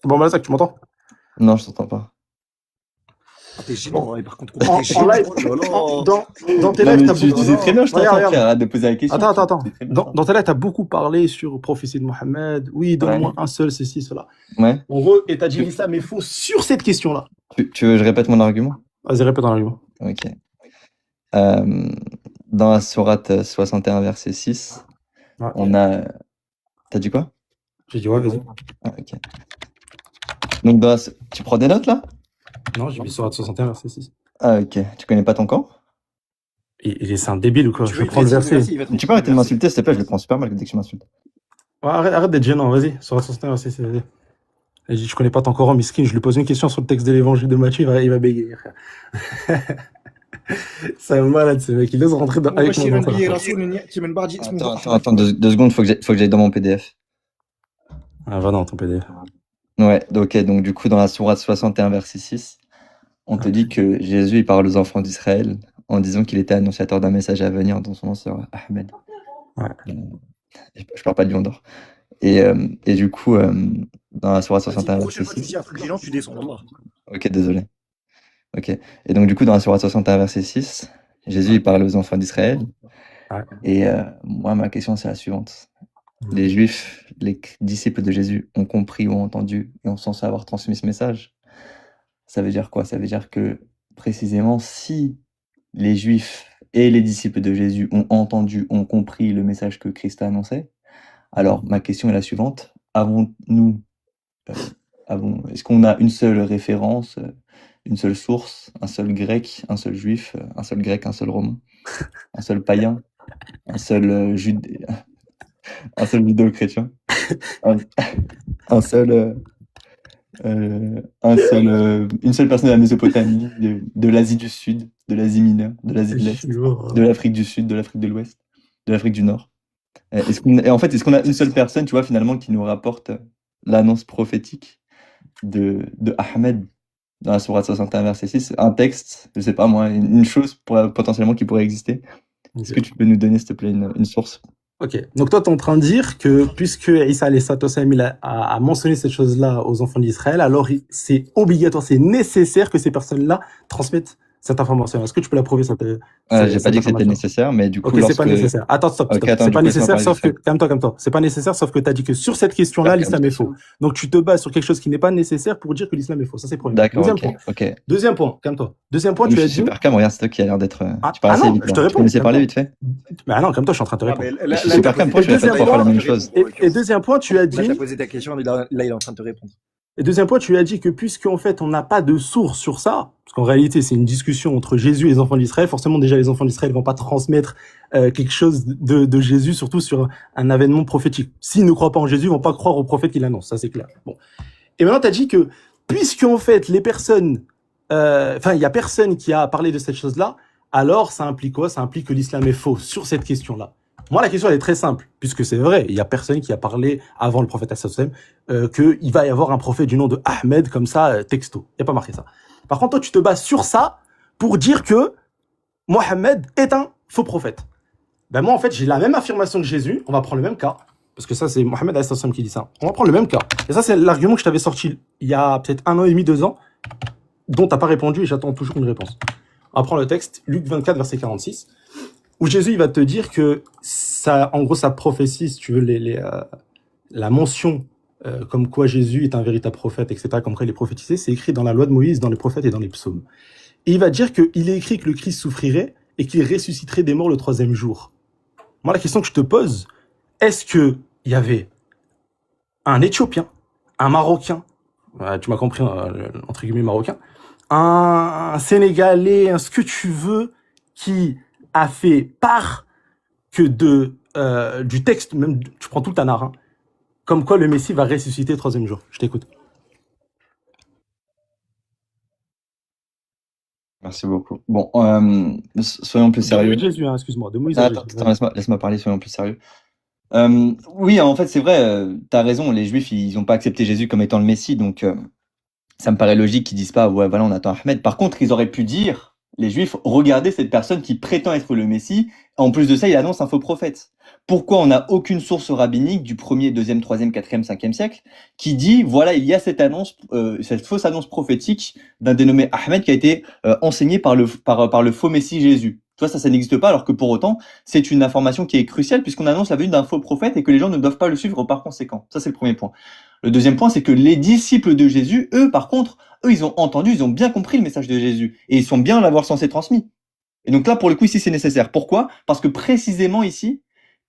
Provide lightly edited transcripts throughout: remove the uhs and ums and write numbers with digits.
Bon, Malzak, tu m'entends? Non, je t'entends pas. Ah, t'es Bon, gênant, hein, par contre, comment t'es en gênant, live, oh là là. dans tes Non, lives, mais t'as tu beaucoup. sais très bien, je Regarde, t'entends, frère. regarde. Arrête de poser la question. Attends, attends, Tu attends. sais très bien ça. Dans tes lives, t'as beaucoup parlé sur le prophétie de Mohammed. Oui, Ouais. donne-moi un seul, ceci, cela. Ouais. En gros, et t'as dit l'islam est faux sur cette question-là. Tu veux que je répète mon argument? Vas-y, répète en argument. Ok. Euh, dans la sourate 61, verset 6, Ouais. on a. T'as dit quoi? J'ai dit, ouais, vas-y. Ah, ok. Donc, tu prends des notes là? Non, j'ai mis Sourate 61, verset 6. Ah, ok. Tu connais pas ton camp? Et c'est un débile ou quoi? Tu Je veux, prends le verset. il va te Tu peux montrer le arrêter de verset. m'insulter, s'il te plaît, je le prends super mal dès que tu m'insultes. Ouais, arrête d'être gênant, vas-y. Sourate 61, verset 6, vas-y. Et je connais pas ton Coran, miskin. Je lui pose une question sur le texte de l'évangile de Matthieu, il va bégayer, frère. C'est un malade, ce mec. Il ose rentrer avec moi dans ça. Attends, 2 secondes, faut que j'aille dans mon PDF. Ah, va dans ton PDF. Ouais, ok, donc du coup, dans la sourate 61, verset 6, on te dit que Jésus, il parle aux enfants d'Israël en disant qu'il était annonciateur d'un message à venir dont son nom sera Ahmed. Ouais. Je parle pas de Lion d'Or. Et du coup, dans la sourate 61, verset 6. Tu dis un truc gênant, tu descends. Wallah. Ok, désolé. Ok. Et donc, du coup, dans la sourate 61, verset 6, Jésus, il parle aux enfants d'Israël. Ouais. Et moi, ma question, c'est la suivante. Les Juifs, les disciples de Jésus, ont compris ou ont entendu et ont censé avoir transmis ce message. Ça veut dire quoi? Ça veut dire que, précisément, si les Juifs et les disciples de Jésus ont entendu, ont compris le message que Christ a annoncé, alors ma question est la suivante. Est-ce qu'on a une seule référence, une seule source, un seul grec, un seul juif, un seul grec, un seul romain, un seul païen, un seul judéo-chrétien, une seule personne de la Mésopotamie, de l'Asie du Sud, de l'Asie mineure, de l'Asie de l'Est, de l'Afrique du Sud, de l'Afrique de l'Ouest, de l'Afrique du Nord. Est-ce qu'on a une seule personne, tu vois, finalement, qui nous rapporte l'annonce prophétique de Ahmed dans la sourate 61, verset 6, un texte, je sais pas moi, une chose potentiellement qui pourrait exister? Est-ce que tu peux nous donner, s'il te plaît, une source? Ok, donc toi, tu es en train de dire que puisque Isa alayhi salatu wassalam, il a mentionné cette chose-là aux enfants d'Israël, alors c'est obligatoire, c'est nécessaire que ces personnes-là transmettent cette information. Est-ce que tu peux la prouver J'ai pas dit que c'était information nécessaire, mais du coup, Ok, c'est pas nécessaire. Attends, stop. Ok, attends, C'est du pas coup, laisse-moi nécessaire, parler sauf vite que, fait. calme-toi. C'est pas nécessaire, sauf que t'as dit que sur cette question-là, Super, l'islam est calme-toi. faux. Donc tu te bases sur quelque chose qui n'est pas nécessaire pour dire que l'islam est faux. Ça, c'est le premier. D'accord, Deuxième ok, point. ok. Deuxième point, calme-toi. Deuxième point, Je tu as suis dit. super calme, regarde, c'est toi qui a l'air d'être. Tu parles Ah assez non, vite. je te là. Tu peux réponds. me laisser parler vite fait? Mais ah non, comme toi, je suis en train de te Ah, répondre. mais Je suis super calme, pourquoi je répète deuxième 3 fois la point- même chose? Et deuxième point, tu as Là, dit. t'as posé ta question, là, il est en train de te répondre. Et deuxième point, tu as dit que puisqu'en fait, on n'a pas de source sur ça, parce qu'en réalité, c'est une discussion entre Jésus et les enfants d'Israël, forcément, déjà, les enfants d'Israël vont pas transmettre quelque chose de Jésus, surtout sur un avènement prophétique. S'ils ne croient pas en Jésus, ils vont pas croire au prophète qu'il annonce, ça c'est clair. Bon. Et maintenant, tu as dit que puisqu'en fait, les personnes, il y a personne qui a parlé de cette chose-là, alors ça implique quoi? Ça implique que l'islam est faux sur cette question-là. Moi, la question, elle est très simple, puisque c'est vrai, il y a personne qui a parlé avant le prophète sallallahu alayhi wa sallam, qu'il va y avoir un prophète du nom de Ahmed, comme ça, texto. Il n'y a pas marqué ça. Par contre, toi, tu te bases sur ça pour dire que Mohammed est un faux prophète. Ben moi, en fait, j'ai la même affirmation que Jésus. On va prendre le même cas. Parce que ça, c'est Mohammed alayhi salam qui dit ça. On va prendre le même cas. Et ça, c'est l'argument que je t'avais sorti il y a peut-être 1 an et demi, 2 ans, dont tu n'as pas répondu et j'attends toujours une réponse. On va prendre le texte, Luc 24, verset 46, où Jésus, il va te dire que ça, en gros, sa prophétie, si tu veux, la mention comme quoi Jésus est un véritable prophète, etc., comme quoi il est prophétisé, c'est écrit dans la loi de Moïse, dans les prophètes et dans les psaumes. Et il va dire qu'il est écrit que le Christ souffrirait et qu'il ressusciterait des morts le 3e jour. Moi, la question que je te pose, est-ce qu'il y avait un Éthiopien, un Marocain, tu m'as compris, entre guillemets marocain, un Sénégalais, ce que tu veux, qui a fait part que du texte, même tu prends tout le Tanakh, hein, comme quoi le Messie va ressusciter le 3e jour. Je t'écoute. Merci beaucoup. Bon, soyons plus sérieux. De Jésus, hein, excuse-moi, de Moïse à Jésus. Attends, laisse-moi parler, soyons plus sérieux. Oui, en fait, c'est vrai, t'as raison, les Juifs, ils n'ont pas accepté Jésus comme étant le Messie, donc ça me paraît logique qu'ils disent pas, ouais, voilà, on attend Ahmed. Par contre, ils auraient pu dire, les Juifs, regardez cette personne qui prétend être le Messie, en plus de ça, il annonce un faux prophète. Pourquoi on n'a aucune source rabbinique du 1er, 2e, 3e, 4e, 5e siècle qui dit, voilà, il y a cette annonce, cette fausse annonce prophétique d'un dénommé Ahmed qui a été enseigné par le faux Messie Jésus. Tu vois, ça n'existe pas, alors que pour autant, c'est une information qui est cruciale puisqu'on annonce la venue d'un faux prophète et que les gens ne doivent pas le suivre par conséquent. Ça, c'est le premier point. Le deuxième point, c'est que les disciples de Jésus, eux, par contre, eux, ils ont entendu, ils ont bien compris le message de Jésus et ils sont bien l'avoir censé transmis. Et donc là, pour le coup, ici, c'est nécessaire. Pourquoi? Parce que précisément ici,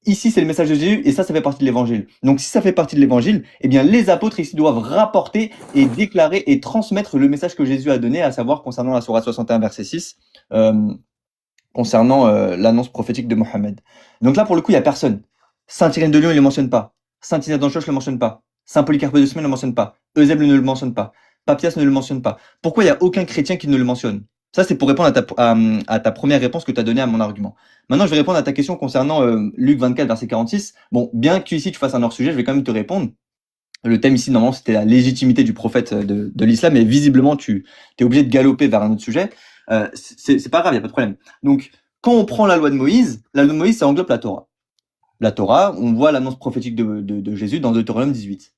c'est le message de Jésus et ça fait partie de l'évangile. Donc si ça fait partie de l'évangile, eh bien les apôtres ici doivent rapporter et déclarer et transmettre le message que Jésus a donné, à savoir concernant la sourate 61 verset 6, concernant l'annonce prophétique de Mohammed. Donc là pour le coup il y a personne. Saint Irénée de Lyon il le mentionne pas, Saint Ignatius d'Antioche le mentionne pas, Saint Polycarpe de Smyrne ne le mentionne pas, Eusèbe ne le mentionne pas, Papias ne le mentionne pas. Pourquoi il y a aucun chrétien qui ne le mentionne? Ça, c'est pour répondre à ta première réponse que tu as donnée à mon argument. Maintenant, je vais répondre à ta question concernant Luc 24, verset 46. Bon, bien que ici tu fasses un hors-sujet, je vais quand même te répondre. Le thème ici, normalement, c'était la légitimité du prophète de l'islam, mais visiblement, tu es obligé de galoper vers un autre sujet. C'est pas grave, il n'y a pas de problème. Donc, quand on prend la loi de Moïse, ça englobe la Torah. La Torah, on voit l'annonce prophétique de Jésus dans Deutéronome 18.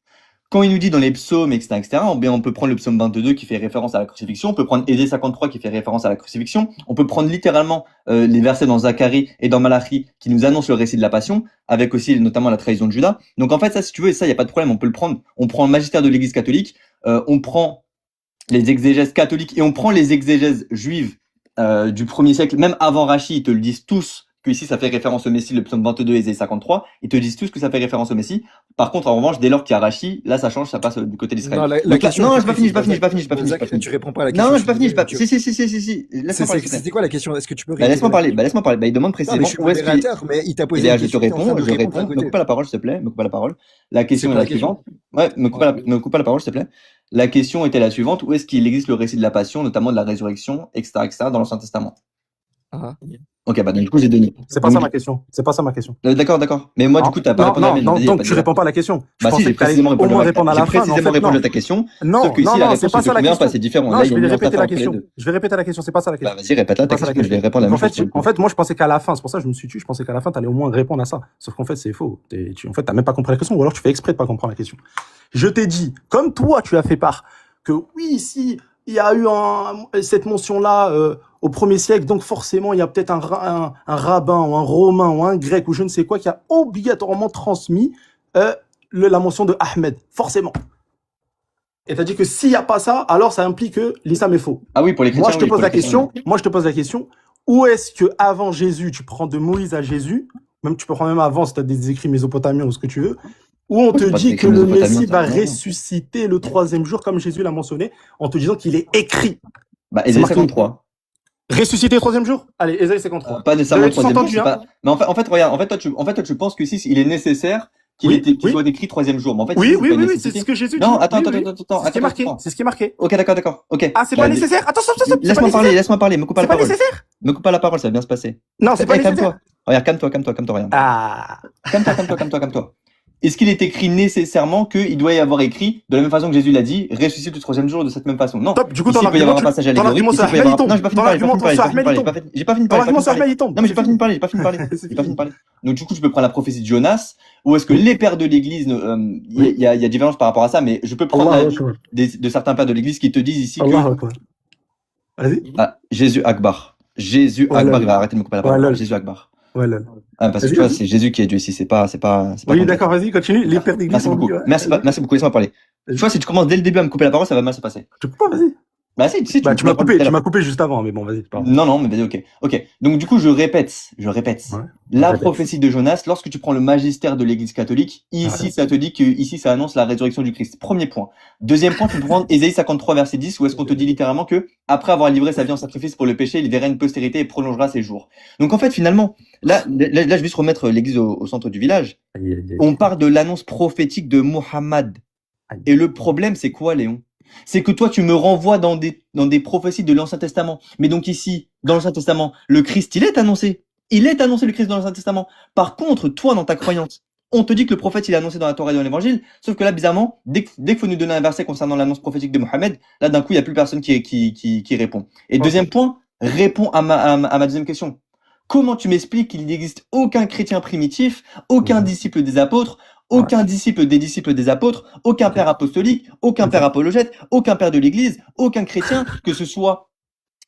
Quand il nous dit dans les psaumes, etc., on peut prendre le psaume 22 qui fait référence à la crucifixion, on peut prendre Ésaïe 53 qui fait référence à la crucifixion, on peut prendre littéralement les versets dans Zacharie et dans Malachi qui nous annoncent le récit de la passion, avec aussi notamment la trahison de Judas. Donc en fait, ça, si tu veux, ça, il n'y a pas de problème, on peut le prendre. On prend le magistère de l'Église catholique, on prend les exégèses catholiques et on prend les exégèses juives du 1er siècle, même avant Rachi, ils te le disent tous, que ici ça fait référence au Messie, le psaume 22 et Ésaïe 53, ils te disent tous que ça fait référence au Messie. Par contre, en revanche, dès lors qu'il y a Rachi, là ça change, ça passe du côté d'Israël. Non, j'ai pas fini. Tu réponds pas à la question. Non, j'ai pas fini. Si. Laisse-moi parler. C'était quoi la question? Est-ce que tu peux laisse-moi parler. Il demande précisément où est-ce qu'il... mais il t'a posé une question. Je te réponds. Me coupe pas la parole, s'il te plaît. Me coupe pas la parole. La question est la suivante. Ouais, me coupe pas la parole, s'il te plaît. La question était la suivante. Où est-ce qu'il existe le récit de la passion, notamment de la résurrection, etc., dans l'Ancien Testament? Ok, bah du coup j'ai donné. C'est pas ça ma question. D'accord. Mais moi du coup t'as pas répondu à la mienne. Donc tu réponds pas à la question. Bah si, j'ai précisément répondu à ta question. Non, sauf que ici la réponse c'est pas ça la question. C'est différent. Non, je vais répéter la question. C'est pas ça la question. Bah vas-y, répète-la ta question. Je vais répondre à la même chose. En fait, moi je pensais qu'à la fin, c'est pour ça que je me suis tué, je pensais qu'à la fin t'allais au moins répondre à ça. Sauf qu'en fait c'est faux. En fait t'as même pas compris la question, ou alors tu fais exprès de pas comprendre la question. Je t'ai dit, comme toi tu as fait part, que oui, si il y a eu cette mention-là au 1er siècle, donc forcément il y a peut-être un rabbin ou un romain ou un grec ou je ne sais quoi qui a obligatoirement transmis la mention de Ahmed, forcément. Et t'as dit que s'il n'y a pas ça, alors ça implique que l'islam est faux. Ah oui, pour les chrétiens. Moi je te pose la question, où est-ce que avant Jésus, tu prends de Moïse à Jésus, même tu peux prendre même avant si tu as des écrits mésopotamiens ou ce que tu veux, où on te dit que le Messie va ressusciter le 3e jour, comme Jésus l'a mentionné, en te disant qu'il est écrit. Bah, Ésaïe 53. Ressusciter le 3e jour? Allez, Ésaïe 53. Pas nécessairement le 3e jour, c'est pas... Mais en fait, regarde, toi, tu penses que si, il est nécessaire qu'il soit écrit 3e jour. Mais en fait, oui, c'est ce que Jésus dit. Non, attends. C'est ce qui est marqué. Ok, d'accord. Ok. Ah, c'est pas nécessaire? Attends, laisse-moi parler, me coupe pas la parole. C'est pas nécessaire? Me coupe pas la parole, ça va bien se passer. Non, c'est pas nécessaire. Regarde, calme-toi, regarde. Ah. Calme-toi. Est-ce qu'il est écrit nécessairement qu'il doit y avoir écrit, de la même façon que Jésus l'a dit, ressuscite le 3e jour de cette même façon? Non. Top, du coup, ici, il peut y avoir un passage allégorique. Non, j'ai pas fini de parler. Donc, du coup, tu peux prendre la prophétie de Jonas, ou est-ce que les pères de l'église, il y a différence par rapport à ça, mais je peux prendre l'avis de certains pères de l'église qui te disent ici que... Vas-y. Jésus Akbar, il va arrêter de me couper la parole. Jésus Akbar. Parce que tu vois, c'est Jésus qui est Dieu ici, c'est pas. Oui, d'accord, vas-y, continue. Les pères d'église. Merci beaucoup, laisse-moi parler. Tu vois, si tu commences dès le début à me couper la parole, ça va mal se passer. Tu peux pas, vas-y. Bah si, tu m'as coupé juste avant, mais bon, vas-y. Non, mais vas-y, ok. Donc du coup, je répète. La prophétie de Jonas, lorsque tu prends le magistère de l'Église catholique, ici, ça te dit que ici, ça annonce la résurrection du Christ. Premier point. Deuxième point, tu peux prendre Ésaïe 53 verset 10, où est-ce qu'on te dit littéralement que après avoir livré sa vie en sacrifice pour le péché, il verra une postérité et prolongera ses jours. Donc en fait, finalement, là, je vais juste remettre l'Église au centre du village. On parle de l'annonce prophétique de Mohammed. Et le problème, c'est quoi, Léon? C'est que toi, tu me renvoies dans des prophéties de l'Ancien Testament. Mais donc ici, dans l'Ancien Testament, le Christ, il est annoncé. Il est annoncé, le Christ, dans l'Ancien Testament. Par contre, toi, dans ta croyance, on te dit que le prophète, il est annoncé dans la Torah et dans l'Évangile. Sauf que là, bizarrement, dès qu'il faut nous donner un verset concernant l'annonce prophétique de Mohammed, là, d'un coup, il n'y a plus personne qui répond. Et deuxième point, réponds à ma deuxième question. Comment tu m'expliques qu'il n'existe aucun chrétien primitif, aucun disciple des apôtres, aucun disciple des apôtres, aucun père apostolique, aucun père apologète, aucun père de l'Église, aucun chrétien, que ce soit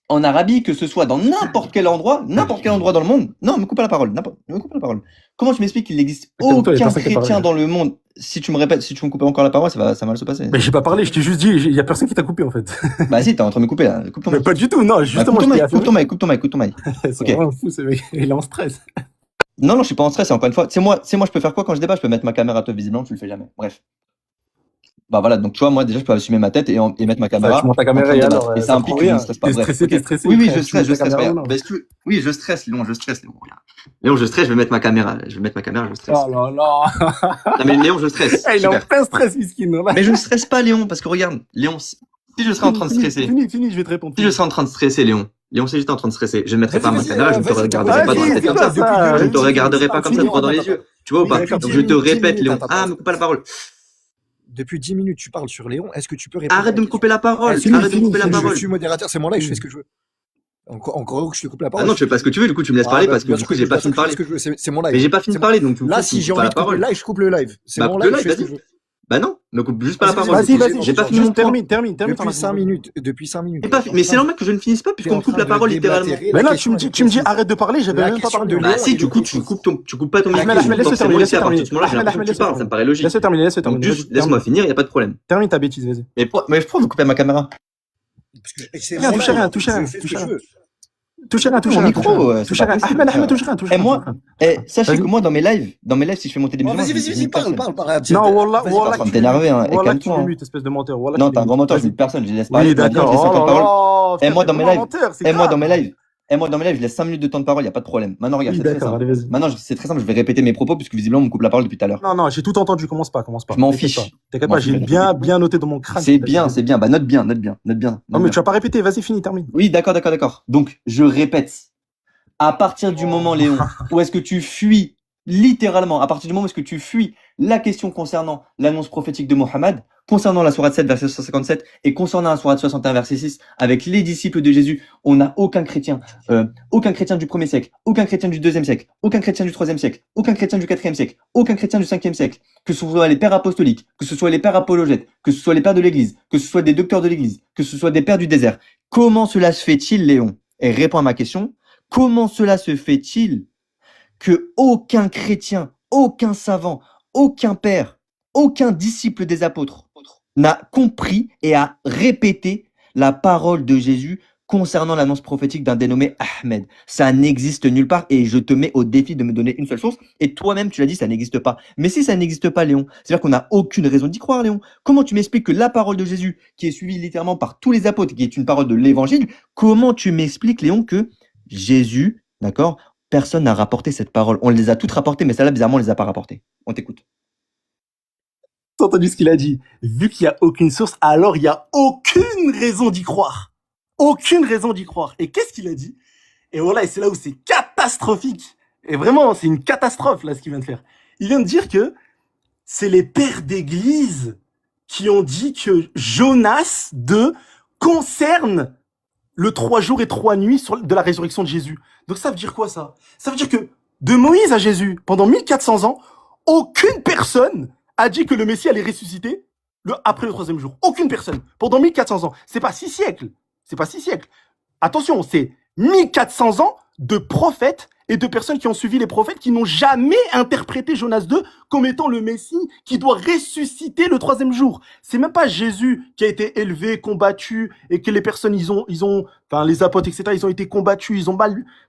en Arabie, que ce soit dans n'importe quel endroit dans le monde. Non, me coupe pas la parole. Me coupe pas la parole. Comment tu m'expliques qu'il n'existe aucun chrétien dans le monde? Si tu me répètes, si tu me coupes encore la parole, ça va mal se passer. Mais j'ai pas parlé, je t'ai juste dit, il y a personne qui t'a coupé en fait. Bah si, t'es en train de me couper là. Coupe ton Mais mic. pas du tout, non, justement. Coupe ton mic. C'est Ok. vraiment fou, ce mec. Il est en stress. Non, je suis pas en stress, encore une fois. C'est moi, je peux faire quoi quand je débat? Je peux mettre ma caméra à toi, visiblement, tu le fais jamais. Bref. Bah voilà, donc tu vois, moi déjà, je peux assumer ma tête et mettre ma caméra. Tu montes ta caméra en train de et débattre. alors, Et ça ça implique prend que je rien. ne stresse pas. T'es Bref, stressé, ok. t'es stressé. Oui, frère. je stresse, Tu montes ta caméra, regarde. non. Bah, oui, je stresse, Léon, je stresse. Léon, je stresse, je vais mettre ma caméra. Je stresse. Oh là là. Non mais Léon, je stresse. Il est en Super. plein stress, miskin. Mais je ne stresse pas, Léon, parce que regarde, Léon, si je serais en train de stresser, Fini, je vais te répondre. si je serais en train de stresser, Léon, si j'étais en train de stresser, je ne mettrais pas ma Vas-y, caméra, je ne te vas-y, regarderais pas dans la tête comme ça. vas-y, Je ne te vas-y, regarderai pas comme ça droit dans les yeux. Tu vois ou pas? Oui, d'accord. Donc je te 10 répète, minutes, Léon. attends, Ah, me coupe pas la parole. Depuis 10 minutes, tu parles sur Léon. Est-ce que tu peux répondre Arrête de me couper la parole. Est-ce que- Arrête de me couper la Je parole. suis modérateur, c'est mon live, je fais ce que je veux. Encore que je te coupe la Ah parole. non, tu fais pas ce que tu veux, du coup, tu me laisses parler parce que du coup, j'ai pas fini de parler. C'est mon live. Mais j'ai pas fini de parler, donc tu me Là, coupes, si tu me j'ai coupes pas envie la de couper parole. le live, je coupe le live. C'est Bah, mon coupe le live, je live, fais ce que je vas-y. veux. Bah non, me coupe juste pas la Vas-y, parole. Vas-y, J'ai pas fini mon point. termine. Depuis 5 minutes. Mais c'est normal que je ne finisse pas puisqu'on me coupe la parole littéralement. Mais là, tu me dis arrête de parler, j'avais La même pas question parlé. de Bah Léon, si, il du coup, est tu coupes pas ton micro. Ahmed, laisse-le Forcément, terminer, ici, à partir de ce moment-là, j'ai Ahmed, l'impression que tu parles, ça me paraît logique. Laisse-le terminer. Donc juste, laisse-moi finir, y a pas de problème. Termine ta bêtise, vas-y. Mais pourquoi vous coupez ma caméra? Rien, touche rien. Touche rien. Mon micro, c'est pas possible, Ahmed, frère. touche rien. Et moi, sachez Vas-y. que moi, dans mes lives, si je fais monter des musulmans, Vas-y, parle. Non, Wallah, Vas-y, pas trop me t'énerver, hein, et Wallah, tu calme-toi, hein. m'émutes, espèce de menteur. Wallah, Non, tu t'es un m'émutes. grand menteur, je Vas-y. dis personne, je laisse parler. Oui, d'accord. Je laisse 5 temps de parole. Et moi, dans mes lives, moi, dans mes lives, je laisse 5 minutes de temps de parole, y a pas de problème. Maintenant, regarde, Oui, c'est très d'accord, simple. allez, vas-y. Maintenant, c'est très simple, je vais répéter mes propos puisque visiblement, on me coupe la parole depuis tout à l'heure. Non, j'ai tout entendu, commence pas. Je m'en T'inquiète fiche. pas. T'inquiète Je m'en pas, j'ai fiche. bien noté dans mon crâne. C'est bien. Bah, note bien. Non, mais tu vas pas répéter, vas-y, fini, termine. Oui, d'accord. Donc, je répète. À partir du moment, Léon, où est-ce que tu fuis, littéralement, à partir du moment où est-ce que tu fuis la question concernant l'annonce prophétique de Mohammed, concernant la sourate 7, verset 157, et concernant la sourate 61, verset 6, avec les disciples de Jésus, on n'a aucun chrétien du 1er siècle, aucun chrétien du 2e siècle, aucun chrétien du 3e siècle, aucun chrétien du 4e siècle, aucun chrétien du 5e siècle, que ce soit les pères apostoliques, que ce soit les pères apologètes, que ce soit les pères de l'Église, que ce soit des docteurs de l'Église, que ce soit des pères du désert. Comment cela se fait-il, Léon? Et réponds à ma question. Comment cela se fait-il que aucun chrétien, aucun savant, aucun père, aucun disciple des apôtres n'a compris et a répété la parole de Jésus concernant l'annonce prophétique d'un dénommé Ahmed? Ça n'existe nulle part et je te mets au défi de me donner une seule source. Et toi-même, tu l'as dit, ça n'existe pas. Mais si ça n'existe pas, Léon, c'est-à-dire qu'on n'a aucune raison d'y croire, Léon. Comment tu m'expliques que la parole de Jésus, qui est suivie littéralement par tous les apôtres, qui est une parole de l'évangile, comment tu m'expliques, Léon, que Jésus, d'accord, personne n'a rapporté cette parole. On les a toutes rapportées, mais celle-là, bizarrement, on les a pas rapportées. On t'écoute. T'as entendu ce qu'il a dit? Vu qu'il y a aucune source, alors il y a aucune raison d'y croire. Aucune raison d'y croire. Et qu'est-ce qu'il a dit? Et voilà, et c'est là où c'est catastrophique. Et vraiment, c'est une catastrophe, là, ce qu'il vient de faire. Il vient de dire que c'est les pères d'église qui ont dit que Jonas 2 concerne le 3 jours et 3 nuits de la résurrection de Jésus. Donc ça veut dire quoi, ça? Ça veut dire que de Moïse à Jésus, pendant 1400 ans, aucune personne a dit que le Messie allait ressusciter après le 3e jour. Aucune personne. Pendant 1400 ans. C'est pas 6 siècles. Attention, c'est 1400 ans de prophètes et de personnes qui ont suivi les prophètes qui n'ont jamais interprété Jonas 2 comme étant le Messie qui doit ressusciter le 3e jour. C'est même pas Jésus qui a été élevé, combattu et que les personnes, enfin, les apôtres, etc., ils ont été combattus, ils ont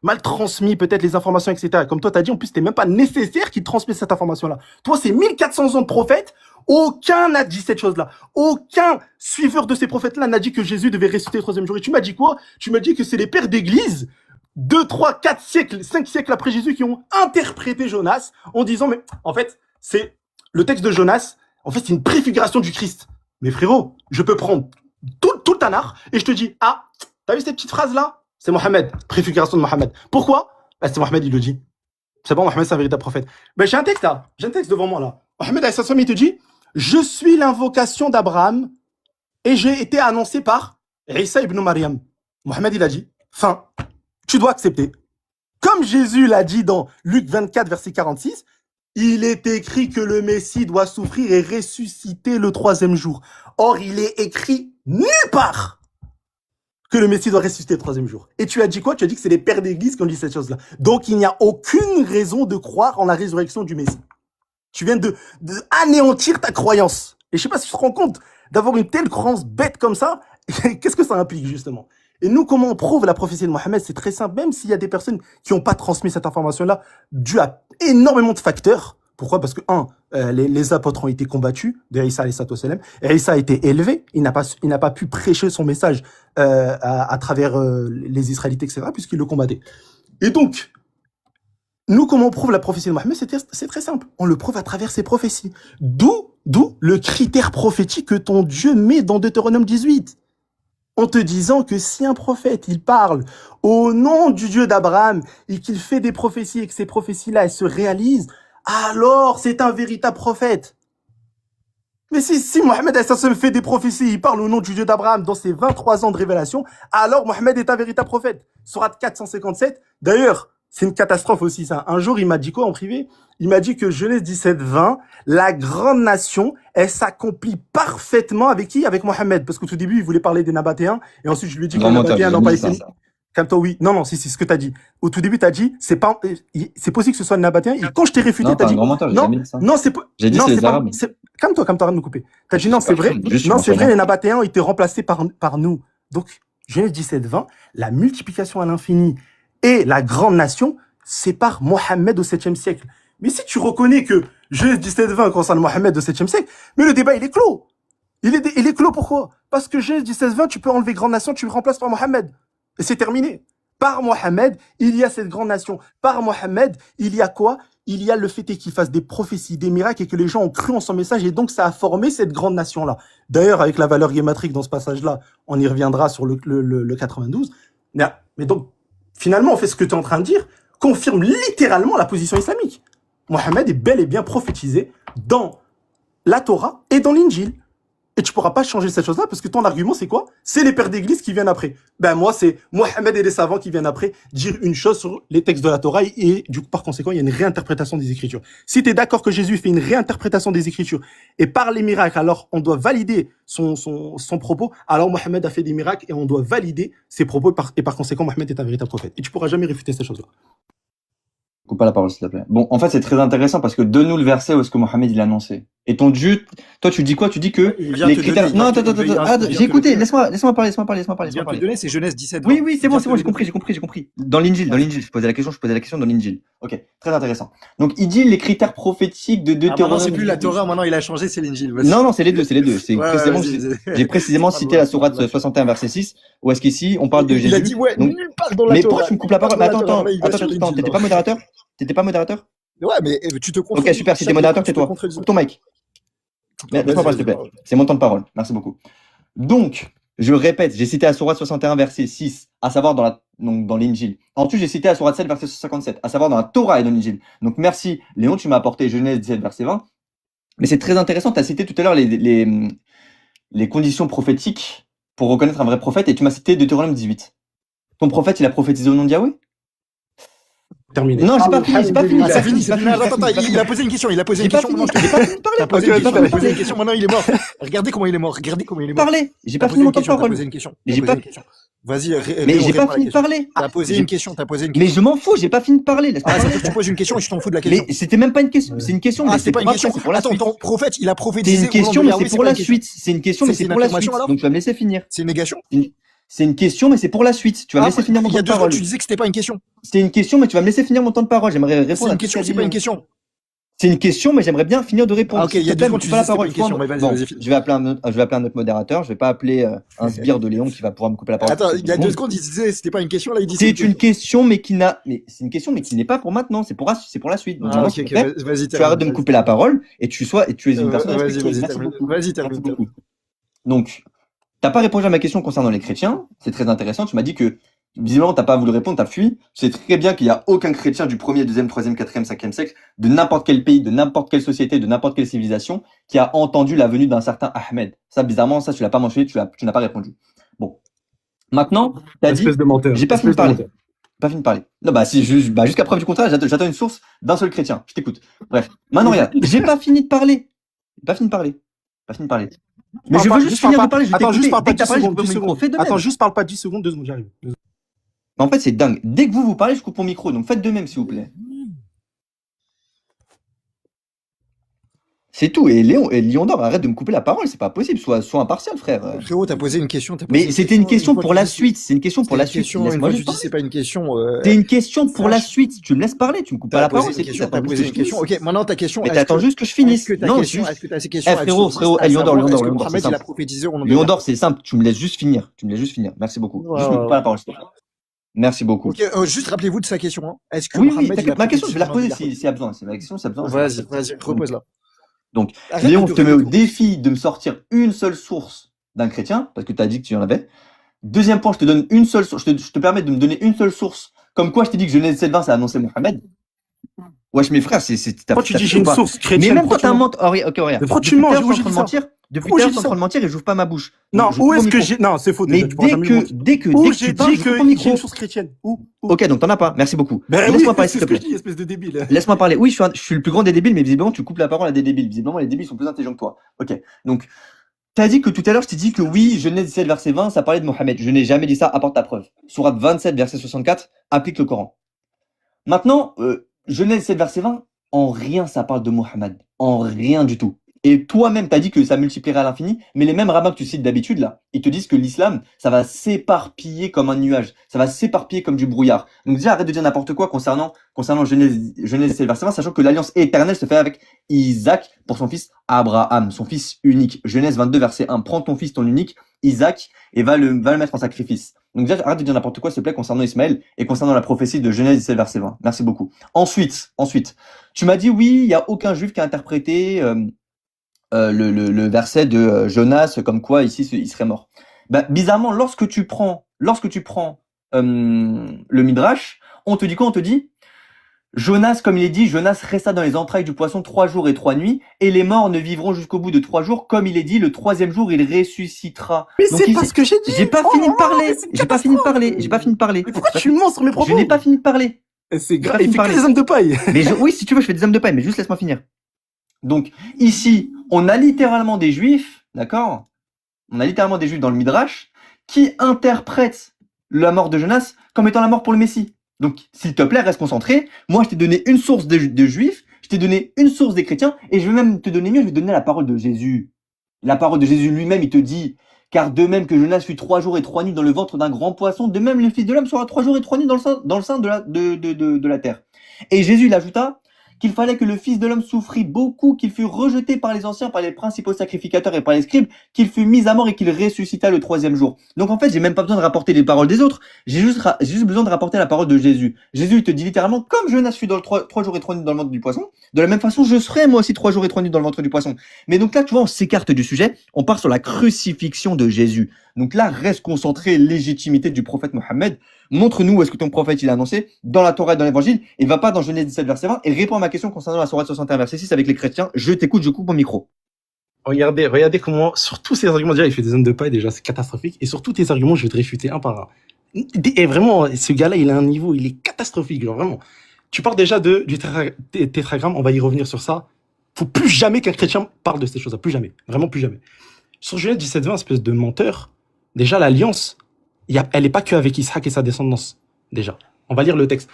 mal transmis peut-être les informations, etc. Comme toi, t'as dit, en plus, c'était même pas nécessaire qu'ils transmettent cette information-là. Toi, c'est 1400 ans de prophètes. Aucun n'a dit cette chose-là. Aucun suiveur de ces prophètes-là n'a dit que Jésus devait ressusciter le 3e jour. Et tu m'as dit quoi? Tu m'as dit que c'est les pères d'église 2, 3, 4 siècles, 5 siècles après Jésus qui ont interprété Jonas en disant, mais en fait, c'est le texte de Jonas, en fait, c'est une préfiguration du Christ. Mais frérot, je peux prendre tout le Tanakh et je te dis, ah, t'as vu ces petites phrases-là? C'est Mohammed, préfiguration de Mohammed. Pourquoi? Bah, c'est Mohammed, il le dit. C'est bon, Mohammed, c'est un véritable prophète. Ben, j'ai un texte là, j'ai un texte devant moi là. Mohammed, il te dit, je suis l'invocation d'Abraham et j'ai été annoncé par Isa ibn Maryam. Mohammed, il a dit, fin. Tu dois accepter Comme Jésus l'a dit dans Luc 24, verset 46, il est écrit que le Messie doit souffrir et ressusciter le 3e jour. Or, il est écrit nulle part que le Messie doit ressusciter le 3e jour. Et tu as dit quoi? Tu as dit que c'est les pères d'église qui ont dit cette chose-là. Donc, il n'y a aucune raison de croire en la résurrection du Messie. Tu viens de anéantir ta croyance. Et je sais pas si tu te rends compte d'avoir une telle croyance bête comme ça. Qu'est-ce que ça implique, justement? Et nous, comment on prouve la prophétie de Mohammed? C'est très simple. Même s'il y a des personnes qui n'ont pas transmis cette information-là, dû à énormément de facteurs. Pourquoi? Parce que, les apôtres ont été combattus de Isa alayhi salam. Et Isa a été élevé. Il n'a pas pu prêcher son message à travers les Israélites, etc., puisqu'il le combattait. Et donc, nous, comment on prouve la prophétie de Mohammed? C'est très simple. On le prouve à travers ses prophéties. D'où le critère prophétique que ton Dieu met dans Deutéronome 18. En te disant que si un prophète, il parle au nom du Dieu d'Abraham et qu'il fait des prophéties et que ces prophéties-là, elles se réalisent, alors c'est un véritable prophète. Mais si Mohammed fait des prophéties, il parle au nom du Dieu d'Abraham dans ses 23 ans de révélation, alors Mohammed est un véritable prophète. Sourate 457. D'ailleurs, c'est une catastrophe aussi, ça. Un jour, il m'a dit quoi en privé? Il m'a dit que Genèse 17, 20, la grande nation, elle s'accomplit parfaitement avec qui? Avec Mohammed. Parce qu'au tout début, il voulait parler des Nabatéens. Et ensuite, je lui ai dit que les Nabatéens n'ont pas été... Calme-toi, oui. Non, c'est ce que t'as dit. Au tout début, t'as dit, c'est possible que ce soit le Nabatéen. Et quand je t'ai réfuté, t'as dit, non, c'est pas, j'ai dit c'est les Arabes. Calme-toi, arrête de me couper. T'as dit, non, c'est vrai. Non, c'est vrai, les Nabatéens ont été remplacés par nous. Donc, Genèse 17, 20, la multiplication à l'infini et la grande nation, c'est par Mohammed au 7e siècle. Mais si tu reconnais que Genèse 17, 20 concerne Mohammed au 7e siècle, mais le débat, il est clos. Il est clos, pourquoi? Parce que Genèse 17, 20, tu peux enlever grande nation, tu le remplaces par Mohammed. Et c'est terminé. Par Mohammed, il y a cette grande nation. Par Mohammed, il y a quoi? Il y a le fait qu'il fasse des prophéties, des miracles et que les gens ont cru en son message et donc ça a formé cette grande nation-là. D'ailleurs, avec la valeur guématrique dans ce passage-là, on y reviendra sur le 92. Mais donc, finalement, en fait, ce que tu es en train de dire confirme littéralement la position islamique. Mohammed est bel et bien prophétisé dans la Torah et dans l'Injil. Et tu pourras pas changer cette chose-là parce que ton argument, c'est quoi? C'est les pères d'église qui viennent après. Ben, moi, c'est Mohammed et les savants qui viennent après dire une chose sur les textes de la Torah et du coup, par conséquent, il y a une réinterprétation des Écritures. Si tu es d'accord que Jésus fait une réinterprétation des Écritures et par les miracles, alors on doit valider son propos, alors Mohammed a fait des miracles et on doit valider ses propos et par conséquent, Mohammed est un véritable prophète. Et tu pourras jamais réfuter cette chose-là. Coupe pas la parole, s'il te plaît. Bon, en fait, c'est très intéressant parce que donne-nous le verset où est-ce que Mohammed il a annoncé. Et ton Dieu, toi, tu dis quoi? Tu dis que les critères. Non, attends, j'ai écouté. Laisse-moi parler. Il vient de te donner, c'est Genèse 17. Oui, c'est bon, j'ai compris. Dans l'Injil, je posais la question dans l'Injil. Ok, très intéressant. Donc, il dit les critères prophétiques de Deutéronome. Non, c'est plus la Torah, maintenant il a changé, c'est l'Injil. Non, c'est les deux. J'ai précisément cité la sourate 61, verset 6, où est-ce qu'ici, on parle de Jésus. Il a dit, ouais, nulle part dans la Torah. Mais pourquoi tu me coupes la parole? Attends, t'étais pas modérateur? Ouais, mais tu te confonds. Ok, super, si t'es modérateur, tais-toi. Coupe ton mic. Laisse-moi parler, s'il te plaît. C'est mon temps de parole. Merci beaucoup. Donc, je répète, j'ai cité la sourate 61, verset 6, à savoir dans l'Injil. Ensuite, j'ai cité la sourate 7, verset 57, à savoir dans la Torah et dans l'Injil. Donc, merci, Léon, tu m'as apporté Genèse 17, verset 20. Mais c'est très intéressant, tu as cité tout à l'heure les conditions prophétiques pour reconnaître un vrai prophète et tu m'as cité Deutéronome 18. Ton prophète, il a prophétisé au nom de Yahweh? Terminé. Non, c'est pas fini. C'est fini. Attends, il a posé une question. Maintenant, je t'ai pas posé une question. Maintenant, il est mort. Regardez comment il est mort. Parlez. J'ai pas fini mon temps de parole. Vas-y, mais j'ai pas fini de parler. T'as posé une question. Mais je m'en fous, j'ai pas fini de parler. Tu poses une question et je t'en fous de la question. Mais c'était même pas une question. C'est une question, mais c'est pas une question. Attends, ton prophète, il a prophétisé. C'est une question, mais c'est pour la suite. C'est une question, mais c'est pour la suite. Donc tu vas me laisser finir. C'est une négation? C'est une question, mais c'est pour la suite. Tu vas me laisser finir mon temps de parole. Tu disais que c'était pas une question. C'est une question, mais tu vas me laisser finir mon temps de parole. J'aimerais répondre. C'est une question, c'est pas une question. C'est une question, mais j'aimerais bien finir de répondre. Ok, il y a 2 secondes, tu dis pas une question, mais vas-y. Je vais appeler un autre modérateur. Je vais pas appeler un sbire de Léon qui va pouvoir me couper la parole. Attends, il y a 2 secondes, il disait c'était pas une question, là il dit c'est une question, mais c'est une question, mais qui n'est pas pour maintenant. C'est pour la suite. Donc, vas-y. Tu arrêtes de me couper la parole et tu es une personne respectueuse. Vas-y, termine. Donc, t'as pas répondu à ma question concernant les chrétiens. C'est très intéressant. Tu m'as dit que visiblement t'as pas voulu répondre, t'as fui. Tu sais très bien qu'il y a aucun chrétien du 1er, 2e, 3e, 4e, 5e siècle, de n'importe quel pays, de n'importe quelle société, de n'importe quelle civilisation, qui a entendu la venue d'un certain Ahmed. Ça, bizarrement, tu l'as pas mentionné, tu n'as pas répondu. Bon. Maintenant, t'as dit, j'ai pas fini de parler. Pas fini de parler. Non, bah, si, jusqu'à preuve du contraire, j'attends une source d'un seul chrétien. Je t'écoute. Bref. Maintenant, regarde. J'ai pas fini de parler. Pas fini de parler. Pas fini de parler. Mais je veux juste finir de parler. Attends, juste parle pas Dès que t'as 10 parlé, je secondes, coupe 10 mon micro. secondes. Fais de même. Attends, juste parle pas 10 secondes, 2 secondes, j'arrive. En fait, c'est dingue. Dès que vous parlez, je coupe mon micro. Donc faites de même, s'il vous plaît. C'est tout. Et Lion d'Or, arrête de me couper la parole. C'est pas possible. Sois impartial, frère. Frérot, t'as posé une question. Mais c'était une question pour la suite. C'est une question pour la suite. Laisse-moi juste parler. C'est pas une question. C'est une question pour la suite. Tu me laisses parler. Tu me coupes pas la parole. T'as posé une question. Ok, maintenant ta question. Mais t'attends juste que je finisse. Non, est-ce que t'as ces questions? Frérot, Lion d'Or, Mohamed, il a prophétisé au nom de Lion d'Or, c'est simple. Tu me laisses juste finir. Merci beaucoup. Juste me coupe pas la parole, s'il te plaît. Merci beaucoup. Ok, juste rappelez-vous de sa question. Hein. Est-ce que oui, ma question, je vais la reposer s'il y a besoin. C'est ma question, s'il y a besoin. Vas-y, repose-la. Donc, Léon, je te mets au défi de me sortir une seule source d'un chrétien, parce que tu as dit que tu en avais. Deuxième point, je te donne une seule source, je te permets de me donner une seule source. Comme quoi, je t'ai dit que Genèse 7:20, ça a annoncé Mohamed. Wesh, mes frères, pourquoi tu dis j'ai une source chrétienne? Mais même quand t'as menti, ok, regarde. Pourquoi tu mens? Depuis tout à l'heure, je suis en train de mentir et j'ouvre pas ma bouche. Non, où est-ce que j'ai, non, c'est faux. Mais dès que tu parles, je coupe mon micro. J'ai une source chrétienne. Où? Ok, donc t'en as pas. Merci beaucoup. Laisse-moi parler, s'il te plaît. Espèce de débile. Laisse-moi parler. Oui, je suis le plus grand des débiles, mais visiblement, tu coupes la parole à des débiles. Visiblement, les débiles sont plus intelligents que toi. Ok. Donc, t'as dit que tout à l'heure, je t'ai dit que oui, Genèse 17, verset 20, ça parlait de Mohamed. Je n'ai jamais dit ça, apporte ta preuve. Sourate 27, verset 64, applique le Coran. Maintenant, Genèse 17, verset 20, en rien ça parle de Mohamed. En rien du tout. Et toi-même, t'as dit que ça multiplierait à l'infini, mais les mêmes rabbins que tu cites d'habitude, là, ils te disent que l'islam, ça va s'éparpiller comme un nuage. Ça va s'éparpiller comme du brouillard. Donc déjà, arrête de dire n'importe quoi concernant Genèse 17, verset 20, sachant que l'alliance éternelle se fait avec Isaac pour son fils Abraham, son fils unique. Genèse 22, verset 1. Prends ton fils, ton unique, Isaac, et va le mettre en sacrifice. Donc déjà, arrête de dire n'importe quoi, s'il te plaît, concernant Ismaël et concernant la prophétie de Genèse 17, verset 20. Merci beaucoup. Ensuite, tu m'as dit, oui, il n'y a aucun juif qui a interprété le verset de Jonas comme quoi ici il serait mort. Bah, bizarrement, lorsque tu prends le Midrash, on te dit quoi? On te dit Jonas, comme il est dit, Jonas resta dans les entrailles du poisson 3 jours et 3 nuits, et les morts ne vivront jusqu'au bout de 3 jours, comme il est dit, le 3e jour il ressuscitera. Mais c'est pas ce que j'ai dit. J'ai pas fini de parler. Mais pourquoi tu mens sur mes propos? Je n'ai pas fini de parler. C'est grave. Il fait que des hommes de paille. Mais oui, si tu veux, je fais des hommes de paille, mais juste laisse-moi finir. Donc, ici, on a littéralement des juifs, d'accord? On a littéralement des juifs dans le Midrash qui interprètent la mort de Jonas comme étant la mort pour le Messie. Donc, s'il te plaît, reste concentré. Moi, je t'ai donné une source de juifs, je t'ai donné une source des chrétiens, et je vais même te donner mieux, je vais te donner la parole de Jésus. La parole de Jésus lui-même, il te dit, car de même que Jonas fut 3 jours et 3 nuits dans le ventre d'un grand poisson, de même le Fils de l'homme sera 3 jours et 3 nuits dans le sein de la terre. Et Jésus, il ajouta qu'il fallait que le Fils de l'homme souffrit beaucoup, qu'il fût rejeté par les anciens, par les principaux sacrificateurs et par les scribes, qu'il fût mis à mort et qu'il ressuscita le 3e jour. Donc en fait, j'ai même pas besoin de rapporter les paroles des autres, j'ai juste besoin de rapporter la parole de Jésus. Jésus, il te dit littéralement, comme Jonas fut dans le 3 jours et 3 nuits dans le ventre du poisson, de la même façon, je serai moi aussi 3 jours et 3 nuits dans le ventre du poisson. Mais donc là, tu vois, on s'écarte du sujet, on part sur la crucifixion de Jésus. Donc là, reste concentré, légitimité du prophète Mohammed. Montre-nous où est-ce que ton prophète il a annoncé dans la Torah et dans l'évangile, et va pas dans Genèse 17 verset 20 et réponds à ma question concernant la sourate 61 verset 6 avec les chrétiens. Je t'écoute, je coupe mon micro. Regardez comment, sur tous ces arguments, déjà, il fait des hommes de paille, déjà, c'est catastrophique. Et sur tous tes arguments, je vais te réfuter un par un. Et vraiment, ce gars-là, il a un niveau, il est catastrophique, genre vraiment. Tu parles déjà du tétragramme, on va y revenir sur ça. Faut plus jamais qu'un chrétien parle de ces choses-là, plus jamais. Vraiment plus jamais. Sur Genèse 17-20, espèce de menteur, déjà, l'alliance, elle est pas que avec Isaac et sa descendance, déjà. On va lire le texte.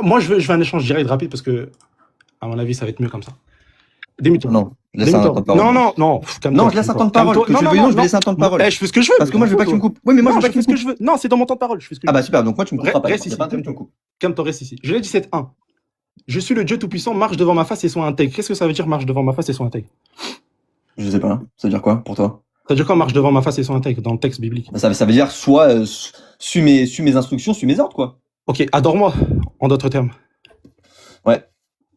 Moi, je veux un échange direct rapide parce que, à mon avis, ça va être mieux comme ça. Démute-toi. Non, laisse un temps de parole. Non, je laisse un temps de parole. Je vais laisser un temps de parole. Je fais ce que je veux. Parce que moi, je veux pas que tu me coupes. Oui, mais moi, je veux pas que tu me ce que je veux. Non, c'est dans mon temps de parole. Je fais ce que je veux. Ah bah super, donc moi, tu me couperas pas. Reste ici. Calme-toi, reste ici. Genèse 17-1. Je suis le Dieu Tout-Puissant, marche devant ma face et sois intègre. Qu'est-ce que ça veut dire, marche devant ma face et sois intègre? Je sais pas. Ça veut dire quoi pour toi? Ça veut dire quoi, marche devant ma face et sois intègre dans le texte biblique? Ça veut dire soit suis mes instructions, suis mes ordres, quoi. Ok, adore-moi, en d'autres termes. Ouais.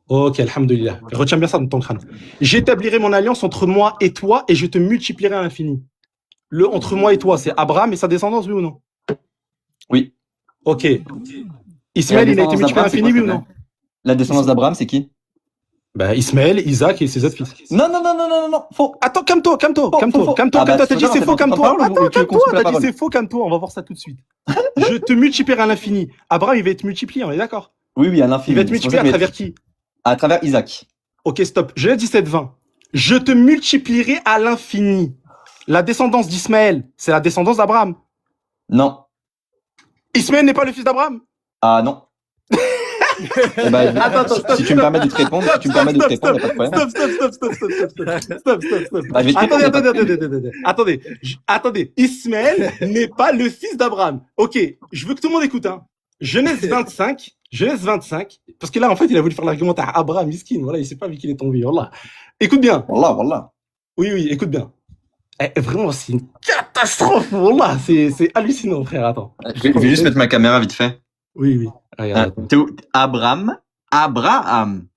Ok, alhamdoulilah. Retiens bien ça dans ton crâne. J'établirai mon alliance entre moi et toi et je te multiplierai à l'infini. Le entre moi et toi, c'est Abraham et sa descendance, oui ou non? Oui. Ok. Ismaël, il a été multiplié à l'infini, oui ou non? La descendance d'Abraham, c'est qui? Bah, Ismaël, Isaac et ses autres fils. Non, faux. Attends, calme-toi. Faux. T'as dit c'est faux, calme-toi. Attends, calme-toi, t'as dit parole. c'est faux, calme-toi, on va voir ça tout de suite. Je te multiplierai à l'infini. Abraham, il va être multiplié, on est d'accord? Oui, à l'infini. Il va être multiplié à travers qui? À travers Isaac. Ok, stop. Genèse 17-20. Je te multiplierai à l'infini. La descendance d'Ismaël, c'est la descendance d'Abraham. Non. Ismaël n'est pas le fils d'Abraham? Ah non. Eh ben, Attends, si tu me permets de te répondre, il n'y a pas de problème. Stop. Bah, je vais te répondre. Attendez. Ismaël n'est pas le fils d'Abraham. Ok, je veux que tout le monde écoute. Hein. Genèse 25, parce que là, en fait, il a voulu faire l'argumentaire à Abraham, miskin. Voilà, il sait pas avec qui il est tombé. Voilà. Écoute bien. Wallah. Oui, écoute bien. Vraiment, c'est une catastrophe. Voilà, c'est hallucinant, frère. Attends. Je vais juste mettre ma caméra vite fait. Oui. Regarde. Abraham.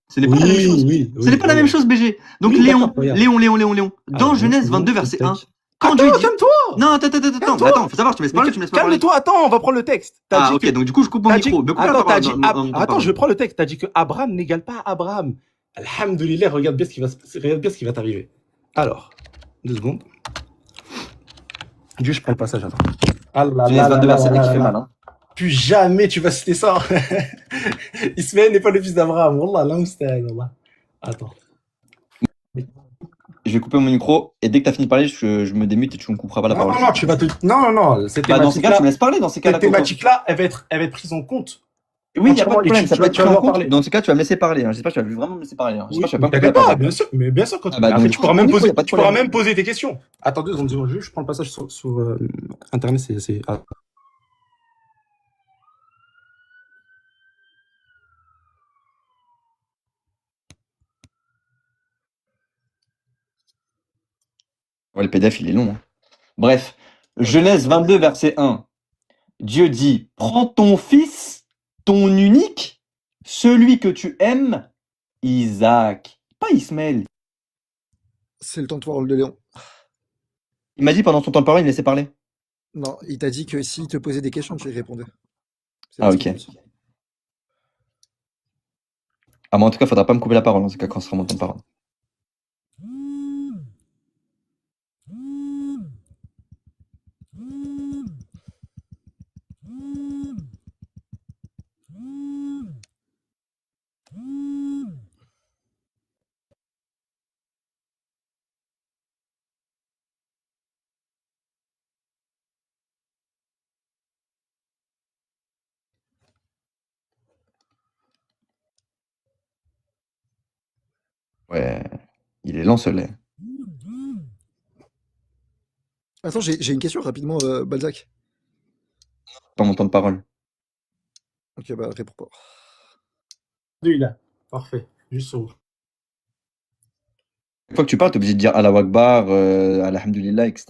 Ce n'est pas la même chose. Ce n'est pas la même chose, BG. Donc, Oui, Léon. d'accord, Dans Genèse 22, verset 1. Quand Attends, Dieu dit... calme-toi. Non, attends, faut savoir, tu me laisses parler, Calme-toi, attends, on va prendre le texte. Ok, donc du coup, je coupe mon micro. Attends, je prends le texte. T'as dit que Abraham n'égale pas Abraham. Alhamdoulilah, regarde bien ce qui va t'arriver. Alors, 2 secondes. Dieu, je prends le passage, attends. Genèse 22, verset 1 qui fait mal, hein. Plus jamais tu vas citer ça. Ismaël n'est pas le fils d'Abraham. Wallah, là où c'était, wallah. Attends. Je vais couper mon micro et dès que tu as fini de parler, je me démute et tu ne me couperas pas la parole. Non, tu vas te. Non. Cette dans ces cas, tu me laisses parler. Dans ces cas-là, cette thématique-là, elle va être prise en compte. Oui, il n'y a pas de problème. Ça peut être pris en compte. parler. Dans ce cas, tu vas me laisser parler. J'espère que tu vas vraiment me laisser parler. J'espère que tu vas pas me couper la T'inquiète pas, parole. bien sûr, mais bien sûr, quand Ah bah, après, donc, tu pourras même du coup, poser, y a pas de tu pourras problème. même poser tes questions. Attends 2 secondes, je prends le passage sur Internet, c'est. Ah. Ouais, le PDF, il est long, hein. Bref, Genèse 22, verset 1. Dieu dit, prends ton fils, ton unique, celui que tu aimes, Isaac. Pas Ismaël. C'est le temps de parole de Léon. Il m'a dit pendant son temps de parole, il me laissait parler. Non, il t'a dit que s'il te posait des questions, tu y répondais. Ah, ok. Ah, mais en tout cas, faudra pas me couper la parole, dans ce cas, quand ce sera mon temps de parole. Ouais, il est lent, ce lait. Attends, j'ai une question rapidement, Balzac. Pas mon temps de parole. Ok, bah réponds pas. Alhamdoulilah. Parfait. Juste sur. Une fois que tu parles, t'es obligé de dire Allah Akbar, Alhamdulillah, etc.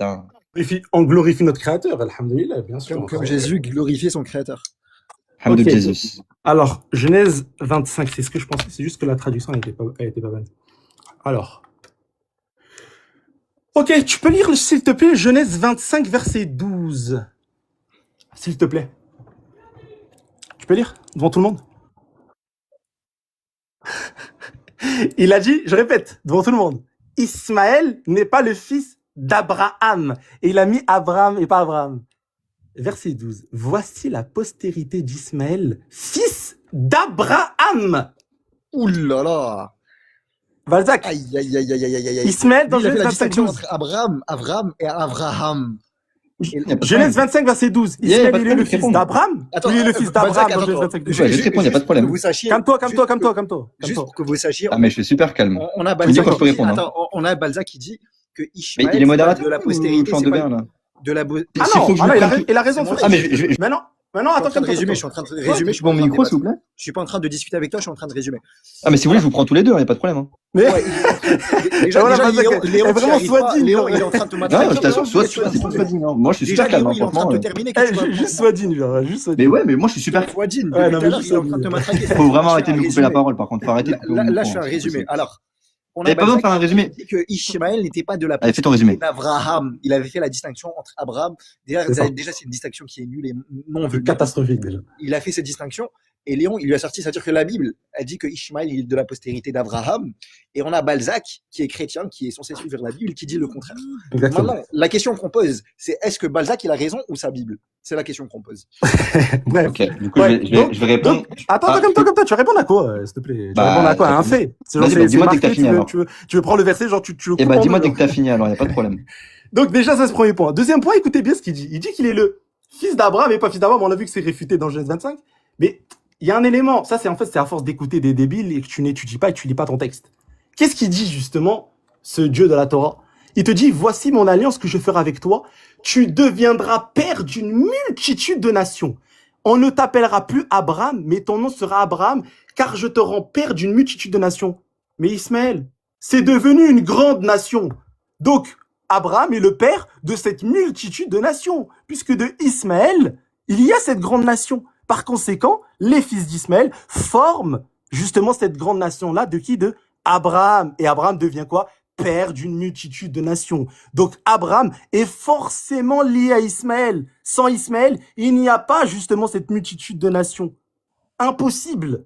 On glorifie notre créateur, alhamdoulilah, bien sûr. Comme Jésus glorifiait son créateur. Alhamdulillah, Ok. Jésus. Alors, Genèse 25, c'est ce que je pensais, c'est juste que la traduction elle était pas bonne. Alors. Ok, tu peux lire, s'il te plaît, Genèse 25, verset 12. S'il te plaît. Tu peux lire devant tout le monde? Il a dit, je répète, devant tout le monde, Ismaël n'est pas le fils d'Abraham. Et il a mis Abraham et pas Abraham. Verset 12. Voici la postérité d'Ismaël, fils d'Abraham. Ouh là là. Balzac. Aïe. Ismaël dans Lui, il a fait Genèse la 25, distinction 12. entre Abraham et Abraham. Genèse 25, verset 12. Il y a Ismaël, pas de il est le problème, fils d'Abraham. Il est le fils d'Abraham dans Genèse 25, 12. Je vais répondre, il n'y a pas de problème. Que vous sachiez. Calme-toi. Juste pour que vous sachiez. Ah, mais je suis super calme. On a Vous dites Balzac. quand je peux répondre, hein. Attends, on a Balzac qui dit que Mais Ishmael, il est modérateur de la postérité, ou c'est pas Vert, là de la Ah S'il faut non, que je me prenne- il a raison. C'est moi. Ah, mais je vais... Maintenant, Je attends, suis en train de résumer, je suis en train de résumer, je suis pas Bon en train de micro, débattre. s'il vous plaît. Je suis pas en train de discuter avec toi, je suis en train de résumer. Ah, mais si vous voulez, je vous prends tous les deux, il n'y a pas de problème, hein. Mais Ouais, déjà, voilà, Léon, Balzac, Léon, est tu vraiment arrives pas. soit digne, Léon, genre. il est en train de te Non, matraquer. je t'assure, soit tu vas c'est répondre. pas digne, hein. Moi, je suis Déjà, super calme, Léon, hein, il est en train de franchement. te terminer. Qu'est-ce que tu vas juste répondre sois digne, genre, juste sois Mais digne. ouais, mais moi, je suis super... Sois digne. Ouais, Depuis non, tout mais à l'heure, juste il est en train de te sois matraquer. Faut vraiment arrêter de me couper Résumé. la parole, par contre. Faut arrêter de couper mon Là, micro, je fais un hein, c'est résumé. possible. Alors, on T'avais a pas besoin de Balzac faire un résumé. qui dit que Ishmael n'était pas de la Allez, fais ton résumé. d'Abraham. Il avait fait la distinction entre Abraham. C'est ça. Déjà, c'est une distinction qui est nulle et non C'est vulgaire. catastrophique, déjà. Il a fait cette distinction. Et Léon, il lui a sorti, c'est-à-dire que la Bible, elle dit que Ishmaël, il est de la postérité d'Abraham. Et on a Balzac, qui est chrétien, qui est censé suivre la Bible, qui dit le contraire. Exactement. Maintenant, la question qu'on pose, c'est est-ce que Balzac, il a raison ou sa Bible? C'est la question qu'on pose. Bref. Ok, du coup, Ouais, je vais répondre. Attends, comme toi, tu vas répondre à quoi, s'il te plaît? Tu vas répondre à quoi? À un fait. C'est genre, Vas-y, c'est dis-moi dès que marqué, t'as fini, alors. tu veux prendre le verset, genre, tu le Eh coupes ben, en dis-moi deux, dès que t'as fini, alors, y a pas de problème. Donc déjà, ça c'est le premier point. Deuxième point, écoutez bien ce qu'il dit. Il dit qu'il est le fils d'Abraham et pas fils d'Abraham. On a vu que c'est réfuté dans Genèse 25. Mais il y a un élément. Ça, c'est en fait, c'est à force d'écouter des débiles et que tu n'étudies pas et que tu lis pas ton texte. Qu'est-ce qu'il dit justement, ce Dieu de la Torah? Il te dit, voici mon alliance que je ferai avec toi. Tu deviendras père d'une multitude de nations. On ne t'appellera plus Abraham, mais ton nom sera Abraham, car je te rends père d'une multitude de nations. Mais Ismaël, c'est devenu une grande nation. Donc, Abraham est le père de cette multitude de nations, puisque de Ismaël, il y a cette grande nation. Par conséquent, les fils d'Ismaël forment justement cette grande nation-là de qui? De Abraham. Et Abraham devient quoi? Père d'une multitude de nations. Donc Abraham est forcément lié à Ismaël. Sans Ismaël, il n'y a pas justement cette multitude de nations. Impossible.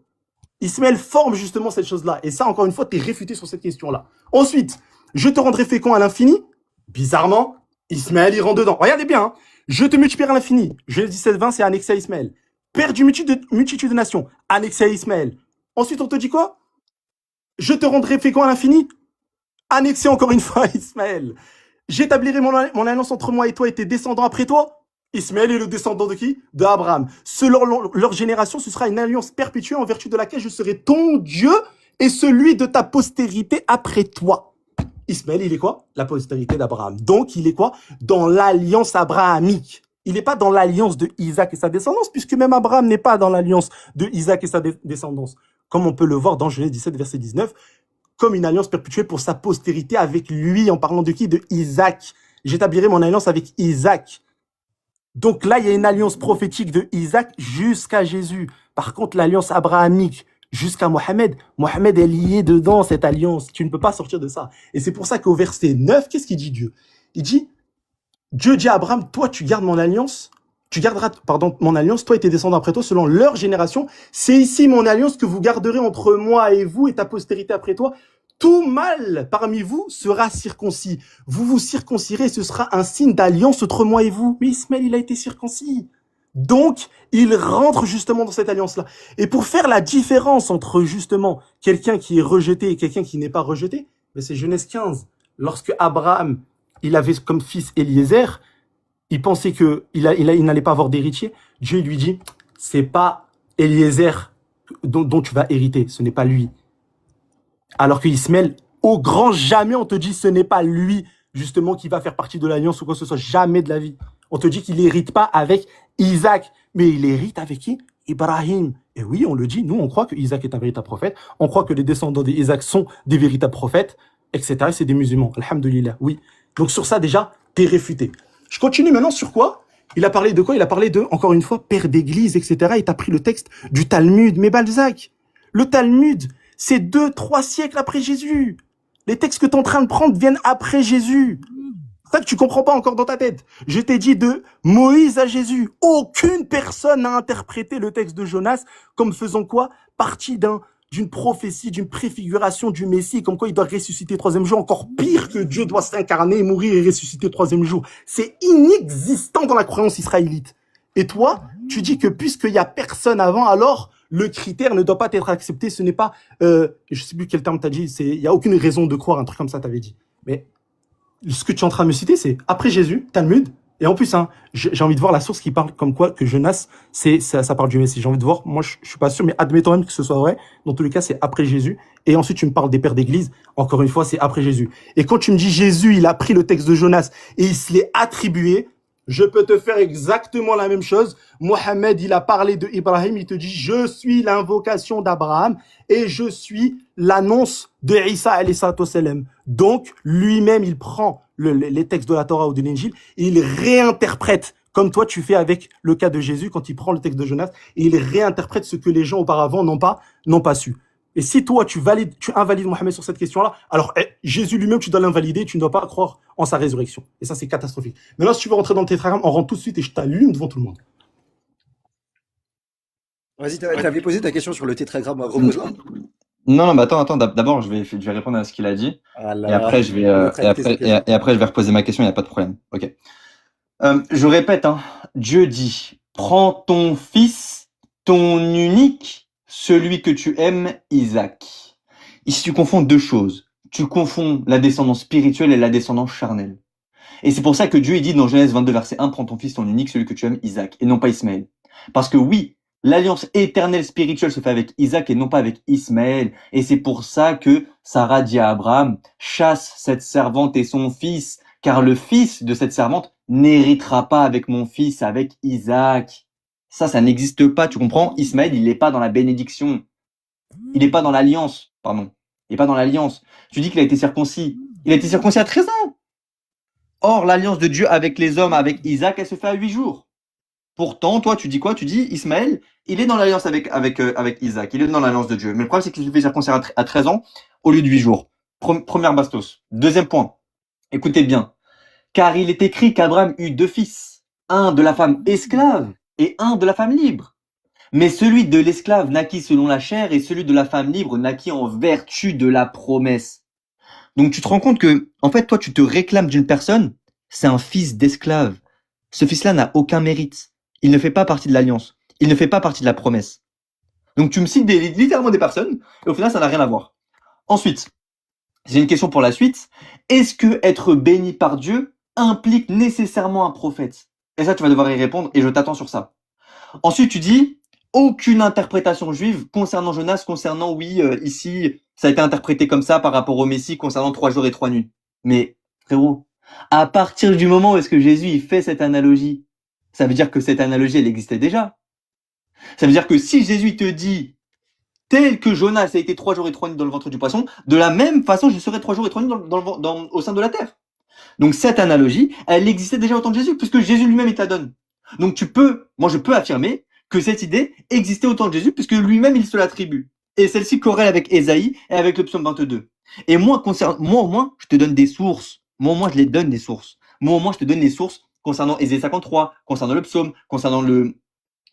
Ismaël forme justement cette chose-là. Et ça, encore une fois, tu es réfuté sur cette question-là. Ensuite, je te rendrai fécond à l'infini. Bizarrement, Ismaël, il rentre dedans. Regardez bien, hein. Je te multiplierai à l'infini. Genèse 17-20, c'est annexé à Ismaël. Père d'une multitude de nations, annexé à Ismaël. Ensuite, on te dit quoi? Je te rendrai fécond à l'infini, annexé encore une fois à Ismaël. J'établirai mon alliance entre moi et toi et tes descendants après toi. Ismaël est le descendant de qui? De Abraham. Selon leur génération, ce sera une alliance perpétuelle en vertu de laquelle je serai ton Dieu et celui de ta postérité après toi. Ismaël, il est quoi? La postérité d'Abraham. Donc, il est quoi? Dans l'alliance abrahamique. Il n'est pas dans l'alliance de Isaac et sa descendance, puisque même Abraham n'est pas dans l'alliance de Isaac et sa descendance. Comme on peut le voir dans Genèse 17, verset 19, comme une alliance perpétuelle pour sa postérité avec lui, en parlant de qui? De Isaac. J'établirai mon alliance avec Isaac. Donc là, il y a une alliance prophétique de Isaac jusqu'à Jésus. Par contre, l'alliance abrahamique jusqu'à Mohammed, Mohammed est lié dedans, cette alliance. Tu ne peux pas sortir de ça. Et c'est pour ça qu'au verset 9, qu'est-ce qu'il dit Dieu? Il dit, Dieu dit à Abraham, toi, tu gardes mon alliance, tu garderas, mon alliance, toi et tes descendants après toi, selon leur génération. C'est ici mon alliance que vous garderez entre moi et vous et ta postérité après toi. Tout mâle parmi vous sera circoncis. Vous vous circoncirez, ce sera un signe d'alliance entre moi et vous. Mais Ismaël, il a été circoncis. Donc, il rentre justement dans cette alliance-là. Et pour faire la différence entre justement quelqu'un qui est rejeté et quelqu'un qui n'est pas rejeté, mais c'est Genèse 15. Lorsque Abraham, il avait comme fils Eliezer, il pensait que il n'allait pas avoir d'héritier. Dieu lui dit, c'est pas Eliezer dont tu vas hériter, ce n'est pas lui. Alors que Ismaël, au grand jamais, on te dit ce n'est pas lui, justement, qui va faire partie de l'alliance ou quoi que ce soit, jamais de la vie. On te dit qu'il n'hérite pas avec Isaac, mais il hérite avec qui? Ibrahim. Et oui, on le dit, nous, on croit que Isaac est un véritable prophète, on croit que les descendants d'Isaac sont des véritables prophètes, etc. Et c'est des musulmans, alhamdoulilah, oui. Donc sur ça, déjà, t'es réfuté. Je continue maintenant sur quoi? Il a parlé de quoi? Il a parlé de, encore une fois, père d'église, etc. Et t'as pris le texte du Talmud, mais Balzac. Le Talmud, c'est 2-3 siècles après Jésus. Les textes que tu es en train de prendre viennent après Jésus. C'est ça que tu comprends pas encore dans ta tête. Je t'ai dit de Moïse à Jésus. Aucune personne n'a interprété le texte de Jonas comme faisant quoi? Partie d'une prophétie, d'une préfiguration du Messie, comme quoi il doit ressusciter le troisième jour. Encore pire que Dieu doit s'incarner, mourir et ressusciter le troisième jour. C'est inexistant dans la croyance israélite. Et toi, tu dis que puisqu'il y a personne avant, alors le critère ne doit pas être accepté. Ce n'est pas, je sais plus quel terme t'as dit. Il y a aucune raison de croire un truc comme ça. T'avais dit. Mais ce que tu es en train de me citer, c'est après Jésus, Talmud. Et en plus, hein, j'ai envie de voir la source qui parle comme quoi que Jonas, ça parle du Messie. J'ai envie de voir. Moi, je suis pas sûr, mais admettons même que ce soit vrai. Dans tous les cas, c'est après Jésus. Et ensuite, tu me parles des pères d'église. Encore une fois, c'est après Jésus. Et quand tu me dis Jésus, il a pris le texte de Jonas et il se l'est attribué, je peux te faire exactement la même chose. Mohammed, il a parlé de Ibrahim, il te dit, je suis l'invocation d'Abraham et je suis l'annonce de Isa alayhi salam. Donc, lui-même, il prend les textes de la Torah ou de l'Injil et il réinterprète, comme toi tu fais avec le cas de Jésus quand il prend le texte de Jonas et il réinterprète ce que les gens auparavant n'ont pas su. Et si toi, tu invalides Mohammed sur cette question-là, alors Jésus lui-même, tu dois l'invalider, tu ne dois pas croire en sa résurrection. Et ça, c'est catastrophique. Maintenant, si tu veux rentrer dans le tétragramme, on rentre tout de suite et je t'allume devant tout le monde. Vas-y, t'avais posé ta question sur le tétragramme, repose-la. Non, mais attends. D'abord, je vais répondre à ce qu'il a dit. Ah là Et là, après, il veut tracter sa question. et après, je vais reposer ma question. Il n'y a pas de problème. Ok. Je répète, hein. Dieu dit, prends ton fils, ton unique, celui que tu aimes, Isaac. Ici, tu confonds deux choses. Tu confonds la descendance spirituelle et la descendance charnelle. Et c'est pour ça que Dieu il dit dans Genèse 22, verset 1, prends ton fils, ton unique, celui que tu aimes, Isaac, et non pas Ismaël. Parce que oui, l'alliance éternelle spirituelle se fait avec Isaac et non pas avec Ismaël. Et c'est pour ça que Sarah dit à Abraham, chasse cette servante et son fils, car le fils de cette servante n'héritera pas avec mon fils, avec Isaac. Ça n'existe pas, tu comprends? Ismaël, il n'est pas dans la bénédiction. Il n'est pas dans l'alliance, pardon. Il n'est pas dans l'alliance. Tu dis qu'il a été circoncis. Il a été circoncis à 13 ans. Or, l'alliance de Dieu avec les hommes, avec Isaac, elle se fait à 8 jours. Pourtant, toi, tu dis quoi? Tu dis, Ismaël, il est dans l'alliance avec Isaac. Il est dans l'alliance de Dieu. Mais le problème, c'est qu'il se fait circoncire à 13 ans au lieu de 8 jours. Première bastos. Deuxième point. Écoutez bien. Car il est écrit qu'Abraham eut 2 fils. Un de la femme esclave et un de la femme libre. Mais celui de l'esclave naquit selon la chair et celui de la femme libre naquit en vertu de la promesse. Donc tu te rends compte que, en fait, toi, tu te réclames d'une personne, c'est un fils d'esclave. Ce fils-là n'a aucun mérite. Il ne fait pas partie de l'alliance. Il ne fait pas partie de la promesse. Donc tu me cites littéralement des personnes, et au final, ça n'a rien à voir. Ensuite, j'ai une question pour la suite. Est-ce que être béni par Dieu implique nécessairement un prophète? Et ça, tu vas devoir y répondre, et je t'attends sur ça. Ensuite, tu dis, aucune interprétation juive concernant Jonas, concernant, oui, ici, ça a été interprété comme ça par rapport au Messie concernant 3 jours et 3 nuits. Mais, frérot, à partir du moment où est-ce que Jésus il fait cette analogie, ça veut dire que cette analogie, elle existait déjà. Ça veut dire que si Jésus te dit, tel que Jonas a été 3 jours et 3 nuits dans le ventre du poisson, de la même façon, je serai 3 jours et 3 nuits au sein de la terre. Donc cette analogie, elle existait déjà au temps de Jésus, puisque Jésus lui-même, il te la donne. Donc moi je peux affirmer que cette idée existait au temps de Jésus, puisque lui-même, il se l'attribue. Et celle-ci corrèle avec Ésaïe et avec le psaume 22. Et moi, au moins, je te donne des sources. Moi, au moins, je les donne des sources. Moi, au moins, je te donne des sources concernant Ésaïe 53, concernant le psaume, concernant le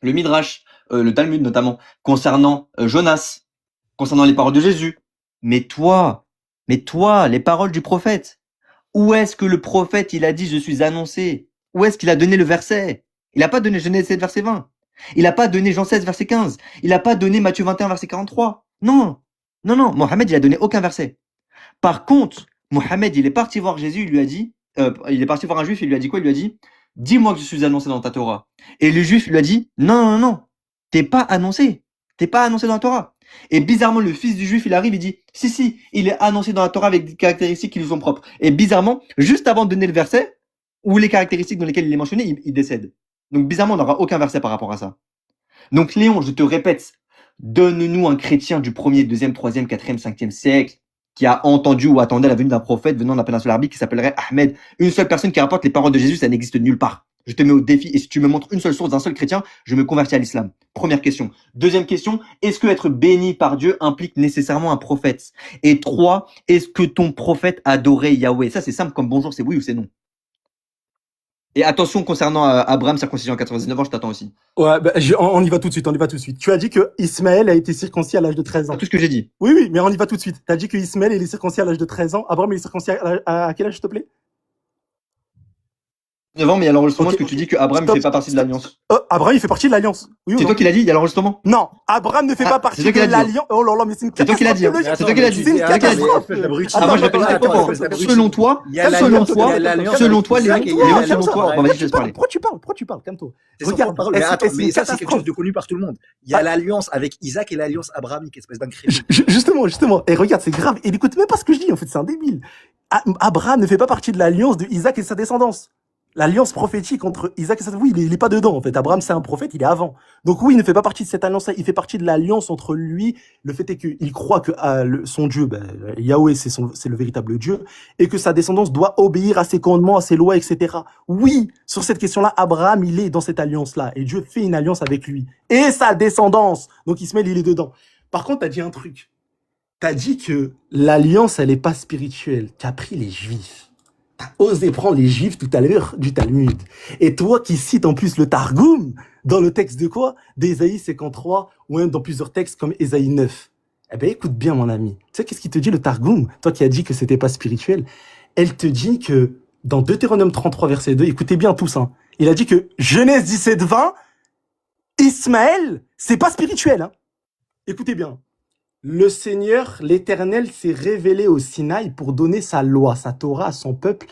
Midrash, le Talmud notamment, concernant Jonas, concernant les paroles de Jésus. Mais toi, les paroles du prophète, où est-ce que le prophète, il a dit « je suis annoncé » Où est-ce qu'il a donné le verset? Il n'a pas donné Genèse 7, verset 20. Il n'a pas donné Jean 16, verset 15. Il n'a pas donné Matthieu 21, verset 43. Non. Mohamed, il a donné aucun verset. Par contre, Mohamed, il est parti voir Jésus, il lui a dit, il est parti voir un juif, il lui a dit quoi? Il lui a dit, dis-moi que je suis annoncé dans ta Torah. Et le juif lui a dit, non, t'es pas annoncé. T'es pas annoncé dans la Torah. Et bizarrement, le fils du juif, il arrive, il dit, si, il est annoncé dans la Torah avec des caractéristiques qui lui sont propres. Et bizarrement, juste avant de donner le verset, ou les caractéristiques dans lesquelles il est mentionné, il décède. Donc bizarrement, on n'aura aucun verset par rapport à ça. Donc Léon, je te répète, donne-nous un chrétien du 1er, 2e, 3e, 4e, 5e siècle qui a entendu ou attendait la venue d'un prophète venant de la péninsule arabique qui s'appellerait Ahmed. Une seule personne qui rapporte les paroles de Jésus, ça n'existe nulle part. Je te mets au défi et si tu me montres une seule source d'un seul chrétien, je me convertis à l'islam. Première question. Deuxième question, est-ce que être béni par Dieu implique nécessairement un prophète? Et 3, est-ce que ton prophète adorait Yahweh? Ça c'est simple comme bonjour, c'est oui ou c'est non. Et attention concernant Abraham, circoncision à 99 ans, je t'attends aussi. Ouais, on y va tout de suite, Tu as dit que Ismaël a été circoncis à l'âge de 13 ans. C'est tout ce que j'ai dit. Oui, mais on y va tout de suite. Tu as dit que Ismaël, il est circoncis à l'âge de 13 ans. Abraham, il est circoncis à quel âge, s'il te plaît? 9 ans, mais il y a l'enregistrement, est-ce que tu dis que Abraham ne fait pas partie de l'alliance? Abraham, il fait partie de l'alliance. Oui, c'est toi qui l'as dit, il y a l'enregistrement? Non, Abraham ne fait pas partie de l'alliance. Oh là là, mais c'est une C'est toi qui l'as dit. C'est toi qui l'as dit. C'est une catastrophe. Moi, je répète selon toi, Léon, selon toi, vas-y, je laisse parler. Pourquoi tu parles? Calme-toi. Regarde, mais attends, mais ça, c'est quelque chose de connu par tout le monde. Il y a l'alliance avec Isaac et l'alliance abrahamique, espèce d'incrédule. Justement. Et regarde, c'est grave. Il écoute même pas ce que je dis, en fait, c'est un débile. Abraham ne fait pas partie de l'alliance de Isaac et sa descendance. L'alliance prophétique entre Isaac et sa... Oui, il est pas dedans, en fait. Abraham, c'est un prophète, il est avant. Donc oui, il ne fait pas partie de cette alliance-là. Il fait partie de l'alliance entre lui. Le fait est qu'il croit que son Dieu, Yahweh, c'est le véritable Dieu, et que sa descendance doit obéir à ses commandements, à ses lois, etc. Oui, sur cette question-là, Abraham, il est dans cette alliance-là. Et Dieu fait une alliance avec lui. Et sa descendance. Donc Ismaël, il est dedans. Par contre, t'as dit un truc. T'as dit que l'alliance, elle est pas spirituelle. T'as pris les Juifs. T'as osé prendre les juifs tout à l'heure du Talmud. Et toi qui cites en plus le Targum, dans le texte de quoi? D'Ésaïe 53, ou même dans plusieurs textes comme Ésaïe 9. Eh ben écoute bien mon ami. Tu sais qu'est-ce qu'il te dit le Targum? Toi qui as dit que c'était pas spirituel. Elle te dit que dans Deutéronome 33 verset 2, écoutez bien tous, hein, il a dit que Genèse 17, 20, Ismaël, c'est pas spirituel. Hein. Écoutez bien. Le Seigneur, l'Éternel, s'est révélé au Sinaï pour donner sa loi, sa Torah à son peuple,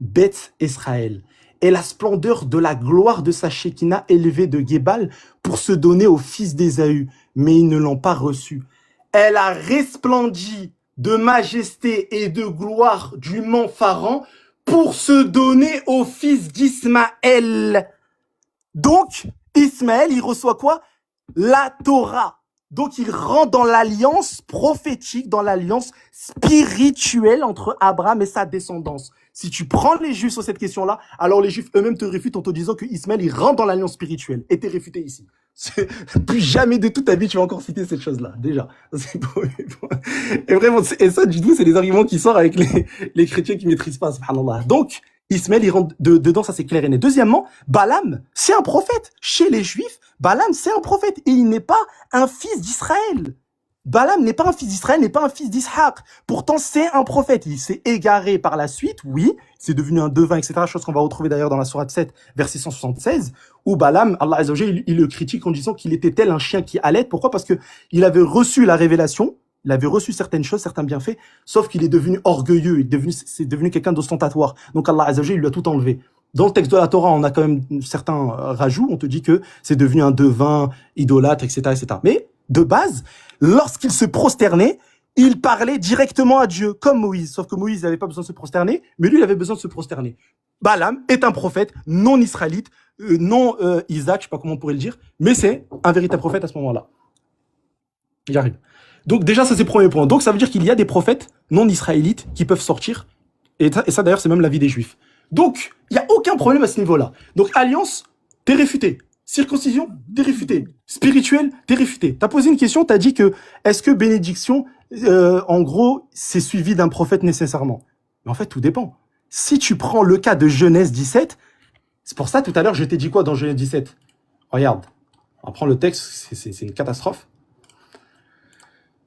Beth Israël. Et la splendeur de la gloire de sa Shekinah élevée de Gébal pour se donner aux fils d'Ésaü, mais ils ne l'ont pas reçu. Elle a resplendi de majesté et de gloire du mont Pharan pour se donner aux fils d'Ismaël. Donc, Ismaël, il reçoit quoi? La Torah. Donc, il rentre dans l'alliance prophétique, dans l'alliance spirituelle entre Abraham et sa descendance. Si tu prends les Juifs sur cette question-là, alors les Juifs eux-mêmes te réfutent en te disant que Ismaël, il rentre dans l'alliance spirituelle. Et t'es réfuté ici. Plus jamais de toute ta vie, tu vas encore citer cette chose-là. Déjà. Et vraiment, et ça, du tout, c'est les arguments qui sortent avec les chrétiens qui maîtrisent pas, subhanallah. Donc, Ismaël, il rentre dedans, ça c'est clair et net. Deuxièmement, Balaam, c'est un prophète. Chez les Juifs, Balaam, c'est un prophète. Et il n'est pas un fils d'Israël. Balaam n'est pas un fils d'Israël, n'est pas un fils d'Ishaq. Pourtant, c'est un prophète. Il s'est égaré par la suite, oui. C'est devenu un devin, etc. Chose qu'on va retrouver d'ailleurs dans la sourate 7, verset 176, où Balaam, Allah Azza wa Jalla, il le critique en disant qu'il était tel un chien qui allait. Pourquoi? Parce que il avait reçu la révélation. Il avait reçu certaines choses, certains bienfaits, sauf qu'il est devenu orgueilleux, c'est devenu quelqu'un d'ostentatoire. Donc Allah Azza wa Jalla, il lui a tout enlevé. Dans le texte de la Torah, on a quand même certains rajouts, on te dit que c'est devenu un devin, idolâtre, etc., etc. Mais, de base, lorsqu'il se prosternait, il parlait directement à Dieu, comme Moïse. Sauf que Moïse n'avait pas besoin de se prosterner, mais lui, il avait besoin de se prosterner. Balaam est un prophète non israélite, non Isaac, je sais pas comment on pourrait le dire, mais c'est un véritable prophète à ce moment-là. J'arrive. Donc déjà, ça c'est le premier point. Donc ça veut dire qu'il y a des prophètes non israélites qui peuvent sortir. Et ça d'ailleurs, c'est même l'avis des Juifs. Donc, il n'y a aucun problème à ce niveau-là. Donc alliance, t'es réfuté. Circoncision, t'es réfuté. Spirituel, t'es réfuté. T'as posé une question, t'as dit que est-ce que bénédiction, en gros, c'est suivi d'un prophète nécessairement? Mais en fait, tout dépend. Si tu prends le cas de Genèse 17, c'est pour ça tout à l'heure, je t'ai dit quoi dans Genèse 17? Regarde, on prend le texte, c'est une catastrophe.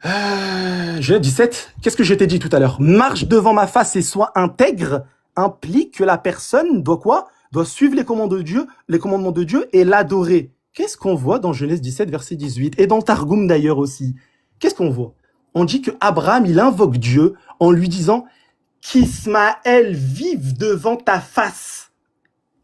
Genèse 17, qu'est-ce que je t'ai dit tout à l'heure? Marche devant ma face et sois intègre implique que la personne doit quoi? Doit suivre les commandements de Dieu et l'adorer. Qu'est-ce qu'on voit dans Genèse 17, verset 18? Et dans le Targum d'ailleurs aussi. Qu'est-ce qu'on voit? On dit que Abraham, il invoque Dieu en lui disant qu'Ismaël vive devant ta face.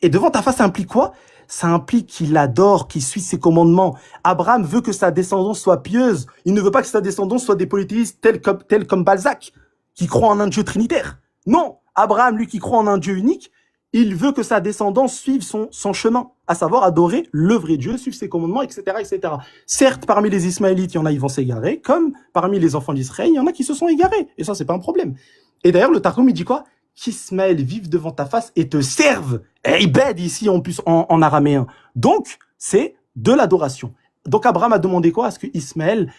Et devant ta face, ça implique quoi? Ça implique qu'il adore, qu'il suit ses commandements. Abraham veut que sa descendance soit pieuse. Il ne veut pas que sa descendance soit des polythéistes tels comme Balzac, qui croient en un Dieu trinitaire. Non, Abraham, lui qui croit en un Dieu unique, il veut que sa descendance suive son chemin, à savoir adorer le vrai Dieu, suivre ses commandements, etc., etc. Certes, parmi les Ismaélites, il y en a, ils vont s'égarer, comme parmi les enfants d'Israël, il y en a qui se sont égarés. Et ça, c'est pas un problème. Et d'ailleurs, le Targum, il dit quoi? Qu'Ismaël vive devant ta face et te serve. Ibad ici en plus en araméen. Donc, c'est de l'adoration. Donc, Abraham a demandé quoi? À ce que Ismaël,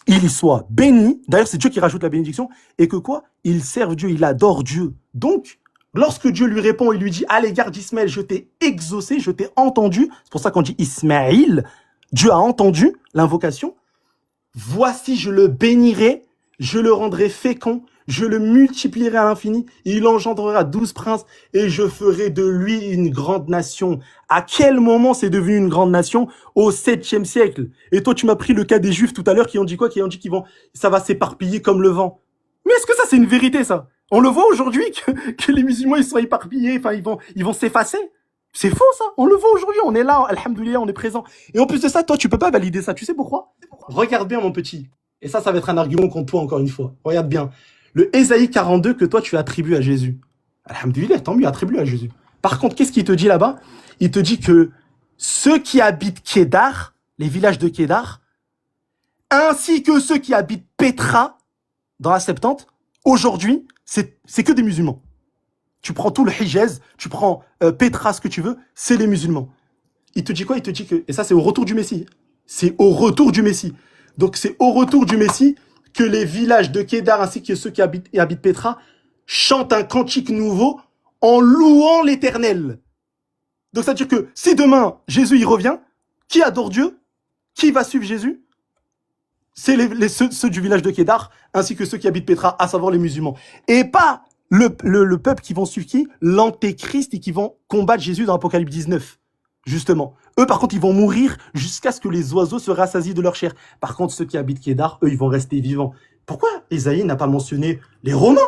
il soit béni. D'ailleurs, c'est Dieu qui rajoute la bénédiction. Et que quoi? Il serve Dieu, il adore Dieu. Donc, lorsque Dieu lui répond, il lui dit, à l'égard d'Ismaël, je t'ai exaucé, je t'ai entendu. C'est pour ça qu'on dit Ismaël. Dieu a entendu l'invocation. Voici, je le bénirai, je le rendrai fécond, je le multiplierai à l'infini, il engendrera 12 princes et je ferai de lui une grande nation. À quel moment c'est devenu une grande nation? Au 7e siècle. Et toi, tu m'as pris le cas des Juifs tout à l'heure qui ont dit quoi? Qui ont dit ça va s'éparpiller comme le vent. Mais est-ce que ça, c'est une vérité, ça? On le voit aujourd'hui que les musulmans, ils sont éparpillés, enfin, ils vont s'effacer. C'est faux, ça. On le voit aujourd'hui. On est là, alhamdoulilah, on est présent. Et en plus de ça, toi, tu peux pas valider ça. Tu sais pourquoi? Regarde bien, mon petit. Et ça va être un argument contre toi, encore une fois. Regarde bien. Le Ésaïe 42 que toi, tu attribues à Jésus. Alhamdoulilah, tant mieux, attribue à Jésus. Par contre, qu'est-ce qu'il te dit là-bas? Il te dit que ceux qui habitent Kédar, les villages de Kédar, ainsi que ceux qui habitent Pétra, dans la Septante, aujourd'hui, c'est que des musulmans. Tu prends tout le Hijaz, tu prends Pétra, ce que tu veux, c'est les musulmans. Il te dit quoi? Il te dit que, et ça c'est au retour du Messie. C'est au retour du Messie. Donc c'est au retour du Messie que les villages de Kédar ainsi que ceux qui habitent Pétra chantent un cantique nouveau en louant l'Éternel. Donc, c'est-à-dire que si demain, Jésus, il revient, qui adore Dieu? Qui va suivre Jésus? C'est ceux du village de Kédar, ainsi que ceux qui habitent Pétra, à savoir les musulmans. Et pas le peuple qui vont suivre qui? L'antéchrist et qui vont combattre Jésus dans Apocalypse 19, justement. Eux, par contre, ils vont mourir jusqu'à ce que les oiseaux se rassasient de leur chair. Par contre, ceux qui habitent Kédar, eux, ils vont rester vivants. Pourquoi Ésaïe n'a pas mentionné les Romains?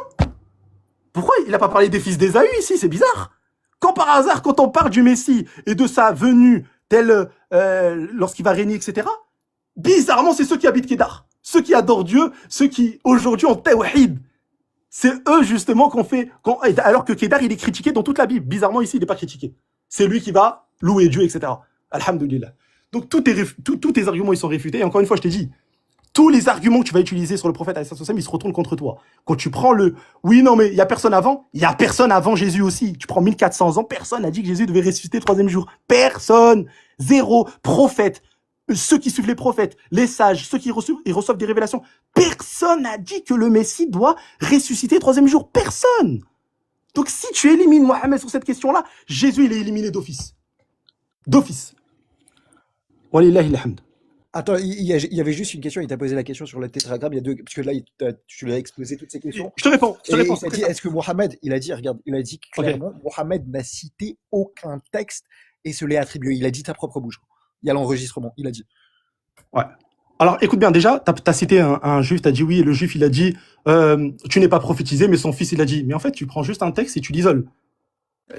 Pourquoi il n'a pas parlé des fils d'Ésaü ici? C'est bizarre. Quand par hasard, quand on parle du Messie et de sa venue, telle lorsqu'il va régner, etc., bizarrement, c'est ceux qui habitent Kédar. Ceux qui adorent Dieu, ceux qui, aujourd'hui, ont Tawhid. C'est eux, justement, alors que Kédar, il est critiqué dans toute la Bible. Bizarrement, ici, il n'est pas critiqué. C'est lui qui va louer Dieu, etc. Alhamdulillah. Donc, tous tes arguments, ils sont réfutés. Et encore une fois, je t'ai dit, tous les arguments que tu vas utiliser sur le prophète, ils se retournent contre toi. Quand tu prends oui, non, mais il n'y a personne avant. Il n'y a personne avant Jésus aussi. Tu prends 1400 ans, personne n'a dit que Jésus devait ressusciter le 3e jour. Personne. Zéro. Prophète. Ceux qui suivent les prophètes, les sages, ceux qui reçoivent des révélations. Personne n'a dit que le Messie doit ressusciter le 3e jour. Personne. Donc, si tu élimines Mohammed sur cette question-là, Jésus, il est éliminé d'office. D'office. Walillahi alhamd. Attends, il y avait juste une question. Il t'a posé la question sur le tétragramme. Il y a deux, parce que là, tu lui as exposé toutes ces questions. Je te réponds. Et il t'a dit, est-ce que Mohammed, il a dit clairement, Mohammed n'a cité aucun texte et se l'est attribué. Il a dit ta propre bouche. Il y a l'enregistrement, il a dit. Ouais. Alors, écoute bien, déjà, t'as cité un juif, t'as dit oui, et le juif, il a dit, tu n'es pas prophétisé, mais son fils, il a dit. Mais en fait, tu prends juste un texte et tu l'isoles.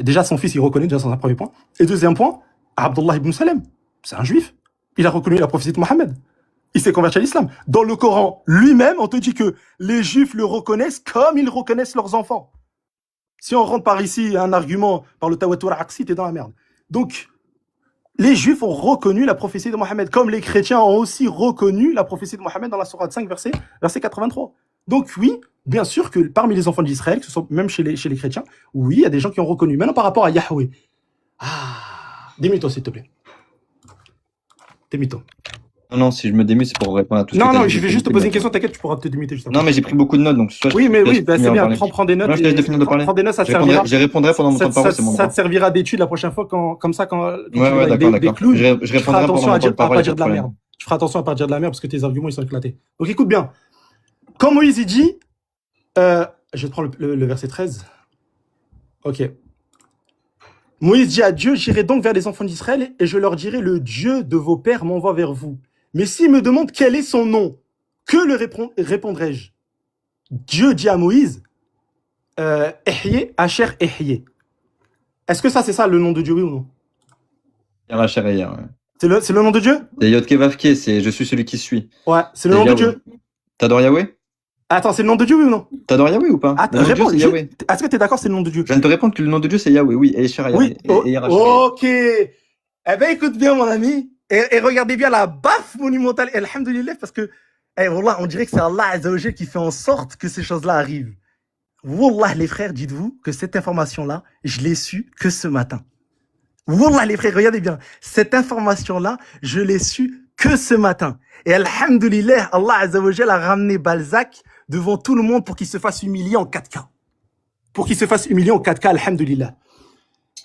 Déjà, son fils, il reconnaît, déjà, c'est un premier point. Et deuxième point, Abdullah ibn Salam, c'est un juif. Il a reconnu la prophétie de Mohammed. Il s'est converti à l'islam. Dans le Coran lui-même, on te dit que les juifs le reconnaissent comme ils reconnaissent leurs enfants. Si on rentre par ici un argument, par le tawatur aqsi, t'es dans la merde. Donc, les juifs ont reconnu la prophétie de Mohammed, comme les chrétiens ont aussi reconnu la prophétie de Mohammed dans la sourate 5, verset 83. Donc oui, bien sûr que parmi les enfants d'Israël, que ce soit même chez les chrétiens, oui, il y a des gens qui ont reconnu. Maintenant, par rapport à Yahweh. Démute-toi, s'il te plaît. Démute-toi. Non, si je me démute, c'est pour répondre à tout ce que Non, t'as non, dit je vais depuis juste te le poser une début. question, t'inquiète, tu pourras te démuter juste après. Non, mais j'ai pris beaucoup de notes, donc soit Oui, mais je oui, te laisse c'est finir de bien, parler. prends des notes. Non, je te laisse de finir de parler. Prends des notes, ça te servira. Je répondrai pendant mon temps de parole, c'est mon Ça droit. te servira d'étude la prochaine fois, comme ça, quand tu Ouais, verras d'accord, des d'accord. clous, Je tu feras répondrai pendant attention mon à temps de parole, pas y a dire pas de de la problème. merde. Tu feras attention à pas dire de la merde parce que tes arguments, ils sont éclatés. Donc écoute bien. Quand Moïse, il dit, je vais te prendre le verset 13. Ok. Moïse dit à Dieu, j'irai donc vers les enfants d'Israël et je leur dirai, le Dieu de vos pères m'envoie vers vous. Mais s'ils me demandent quel est son nom, que leur répondrai-je? Dieu dit à Moïse, Ehye, Asher Ehye. Est-ce que c'est ça le nom de Dieu, oui ou non? Hier, hier, ouais. C'est le nom de Dieu? C'est Yod Kevavke, c'est je suis celui qui suis. Ouais, c'est le nom de Dieu. T'adores Yahweh? Attends, c'est le nom de Dieu, oui ou non? T'adores Yahweh ou pas? Attends, Le nom de Dieu, réponds. c'est Yahweh. Est-ce que tu es d'accord, c'est le nom de Dieu? Je viens de te répondre que le nom de Dieu, c'est Yahweh, oui. Et Shara Oui, Yahweh. ok. Eh ben, écoute bien, mon ami, et regardez bien la baffe monumentale, alhamdoulilah, parce que, wallah, on dirait que c'est Allah Azza wa Jal qui fait en sorte que ces choses-là arrivent. Wallah, les frères, dites-vous que cette information-là, je l'ai su que ce matin. Wallah, les frères, regardez bien. Cette information-là, je l'ai su que ce matin. Et alhamdoulilah, Allah Azza wa Jal a ramené Balzac devant tout le monde pour qu'il se fasse humilier en 4K. Pour qu'il se fasse humilier en 4K, alhamdoulilah.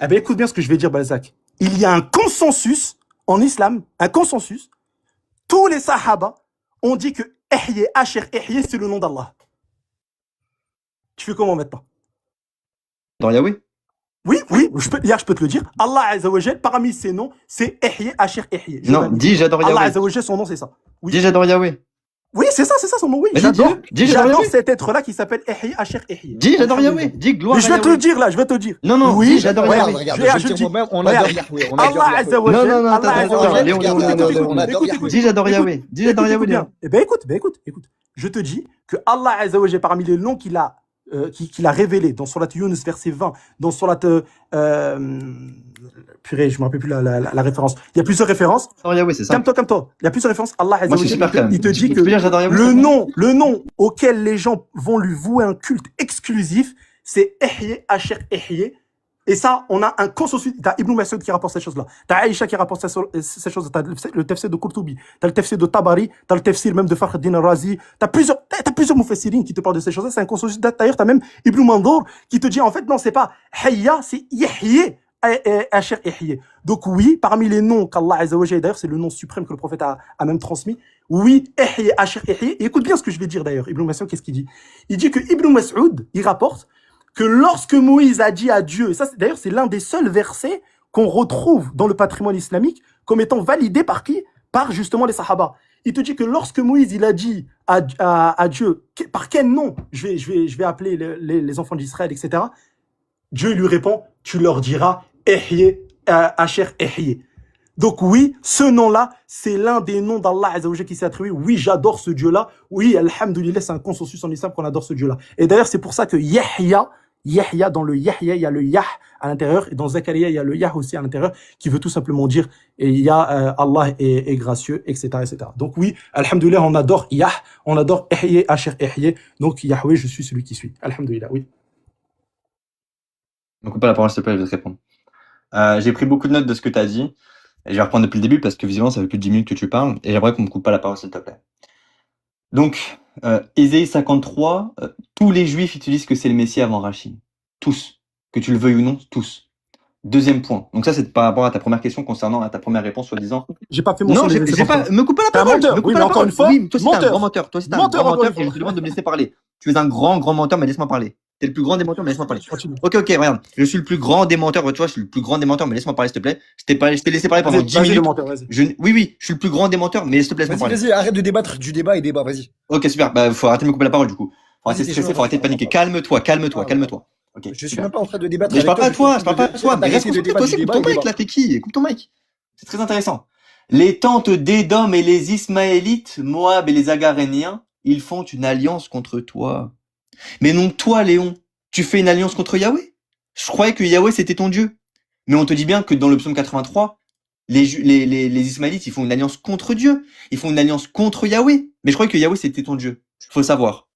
Eh bien, écoute bien ce que je vais dire, Balzac. Il y a un consensus en islam, un consensus. Tous les sahaba ont dit que Ehye, Asher Ehye, c'est le nom d'Allah. Tu fais comment maintenant? Dans Yahweh? Oui, je peux te le dire. Allah Azza wa Jal, parmi ses noms, c'est Ehye, Asher Ehye. Non, dis j'adore Yahweh. Allah Azza wa Jal, son nom, c'est ça. Oui. Dis j'adore Yahweh. Oui, c'est ça son nom, oui. Vas-y, J'adore cet être-là qui s'appelle Ehye, Asher Ehye. Dis j'adore Yahweh. Dis gloire à Mais je vais te le dire là, je vais te le dire. Non, oui, dis j'adore Yahweh. Regarde, je dis dis, moi-même, on adore Yahweh. Allah Azza wa Jal. Non, Allah Azza wa Jal. Léon. Dis j'adore Yahweh. Dis j'adore Yahweh. Eh ben écoute. Je te dis que Allah Azza wa Jal, parmi les noms qu'il a révélé dans Surat Yunus, verset 20, dans Surat purée, je me rappelle plus la référence. Il y a plusieurs références. Yahweh, c'est ça. Calme-toi. Il y a plusieurs références. Allah Azza Moi, wa je suis super Jal, calme. il te dit Tu que peux dire j'adore Yahweh, le nom auquel les gens vont lui vouer un culte exclusif, c'est Ehye, Asher Ehye, Et ça, on a un consensus. T'as Ibn Mas'ud qui rapporte ces choses-là. T'as Aïcha qui rapporte ces choses-là. T'as le tafsir de Qurtubi. T'as le tafsir de Tabari. T'as le tafsir même de Fakhreddin al-Razi. T'as plusieurs mufassirines qui te parlent de ces choses-là. C'est un consensus. D'ailleurs, t'as même Ibn Mandour qui te dit, en fait, non, c'est pas Hayya, c'est Yahya. Asher Ihya. Donc oui, parmi les noms qu'Allah Azza wa Jalla, d'ailleurs, c'est le nom suprême que le prophète a même transmis. Oui, Ihya, Asher Ihya. Et écoute bien ce que je vais dire d'ailleurs. Ibn Mas'ud, qu'est-ce qu'il dit? Il dit que Ibn Mas'ud, il rapporte que lorsque Moïse a dit à Dieu, et ça d'ailleurs c'est l'un des seuls versets qu'on retrouve dans le patrimoine islamique comme étant validé par qui? Par justement les Sahaba. Il te dit que lorsque Moïse il a dit à Dieu, par quel nom je vais appeler les enfants d'Israël, etc. Dieu lui répond, tu leur diras Ihya, Asher Ihya. Donc oui, ce nom-là, c'est l'un des noms d'Allah Azza wa Jalla qui s'est attribué. Oui, j'adore ce Dieu-là. Oui, alhamdoulilah, c'est un consensus en islam qu'on adore ce Dieu-là. Et d'ailleurs, c'est pour ça que Yahya, dans le Yahya, il y a le Yah à l'intérieur, et dans Zakaria, il y a le Yah aussi à l'intérieur, qui veut tout simplement dire, et il y a Allah est gracieux, etc., etc. Donc oui, alhamdoulilah, on adore Yah, on adore Ihya, Asher Ihya. Donc Yahweh, je suis celui qui suis. Alhamdoulilah, oui. Ne me coupe pas la parole, s'il te plaît, je vais te répondre. J'ai pris beaucoup de notes de ce que tu as dit. Et je vais reprendre depuis le début parce que visiblement ça fait plus de 10 minutes que tu parles et j'aimerais qu'on me coupe pas la parole s'il te plaît. Donc, Ésaïe 53, tous les juifs utilisent que c'est le Messie avant Rachid. Tous. Que tu le veuilles ou non, tous. Deuxième point. Donc ça c'est par rapport à ta première question concernant à ta première réponse soi-disant. J'ai pas fait mon Non, j'ai pas. Me coupe pas la parole. Menteur. Oui, mais encore une fois, oui, toi c'est un menteur. grand menteur. Toi c'est un grand menteur et je te demande de me laisser parler. Tu es un grand menteur, mais laisse-moi parler. T'es le plus grand des menteurs, mais laisse-moi parler. Continue. Ok, regarde. Je suis le plus grand des menteurs. Tu vois, je suis le plus grand des menteurs, mais laisse-moi parler, s'il te plaît. Je t'ai laissé parler pendant 10 minutes. Oui, je suis le plus grand des menteurs, mais s'il te plaît, laisse-moi parler. Vas-y, arrête de débattre du débat et débat, vas-y. Ok, super. Bah, faut arrêter de me couper la parole, du coup. Faut arrêter de stresser, faut arrêter de paniquer. Calme-toi. Ok. Je suis même pas en train de débattre. Mais je parle pas à toi, Mais reste concentré, toi aussi, coupe ton mic, là, t'es qui? Coupe ton mic. C'est très intéressant. Les tentes d'Édom et les Ismaélites, Moab et les Agaréniens, ils font une alliance contre toi. Mais non, toi, Léon, tu fais une alliance contre Yahweh. Je croyais que Yahweh, c'était ton Dieu. Mais on te dit bien que dans le psaume 83, les Ismaélites, ils font une alliance contre Dieu. Ils font une alliance contre Yahweh. Mais je croyais que Yahweh, c'était ton Dieu. Faut savoir.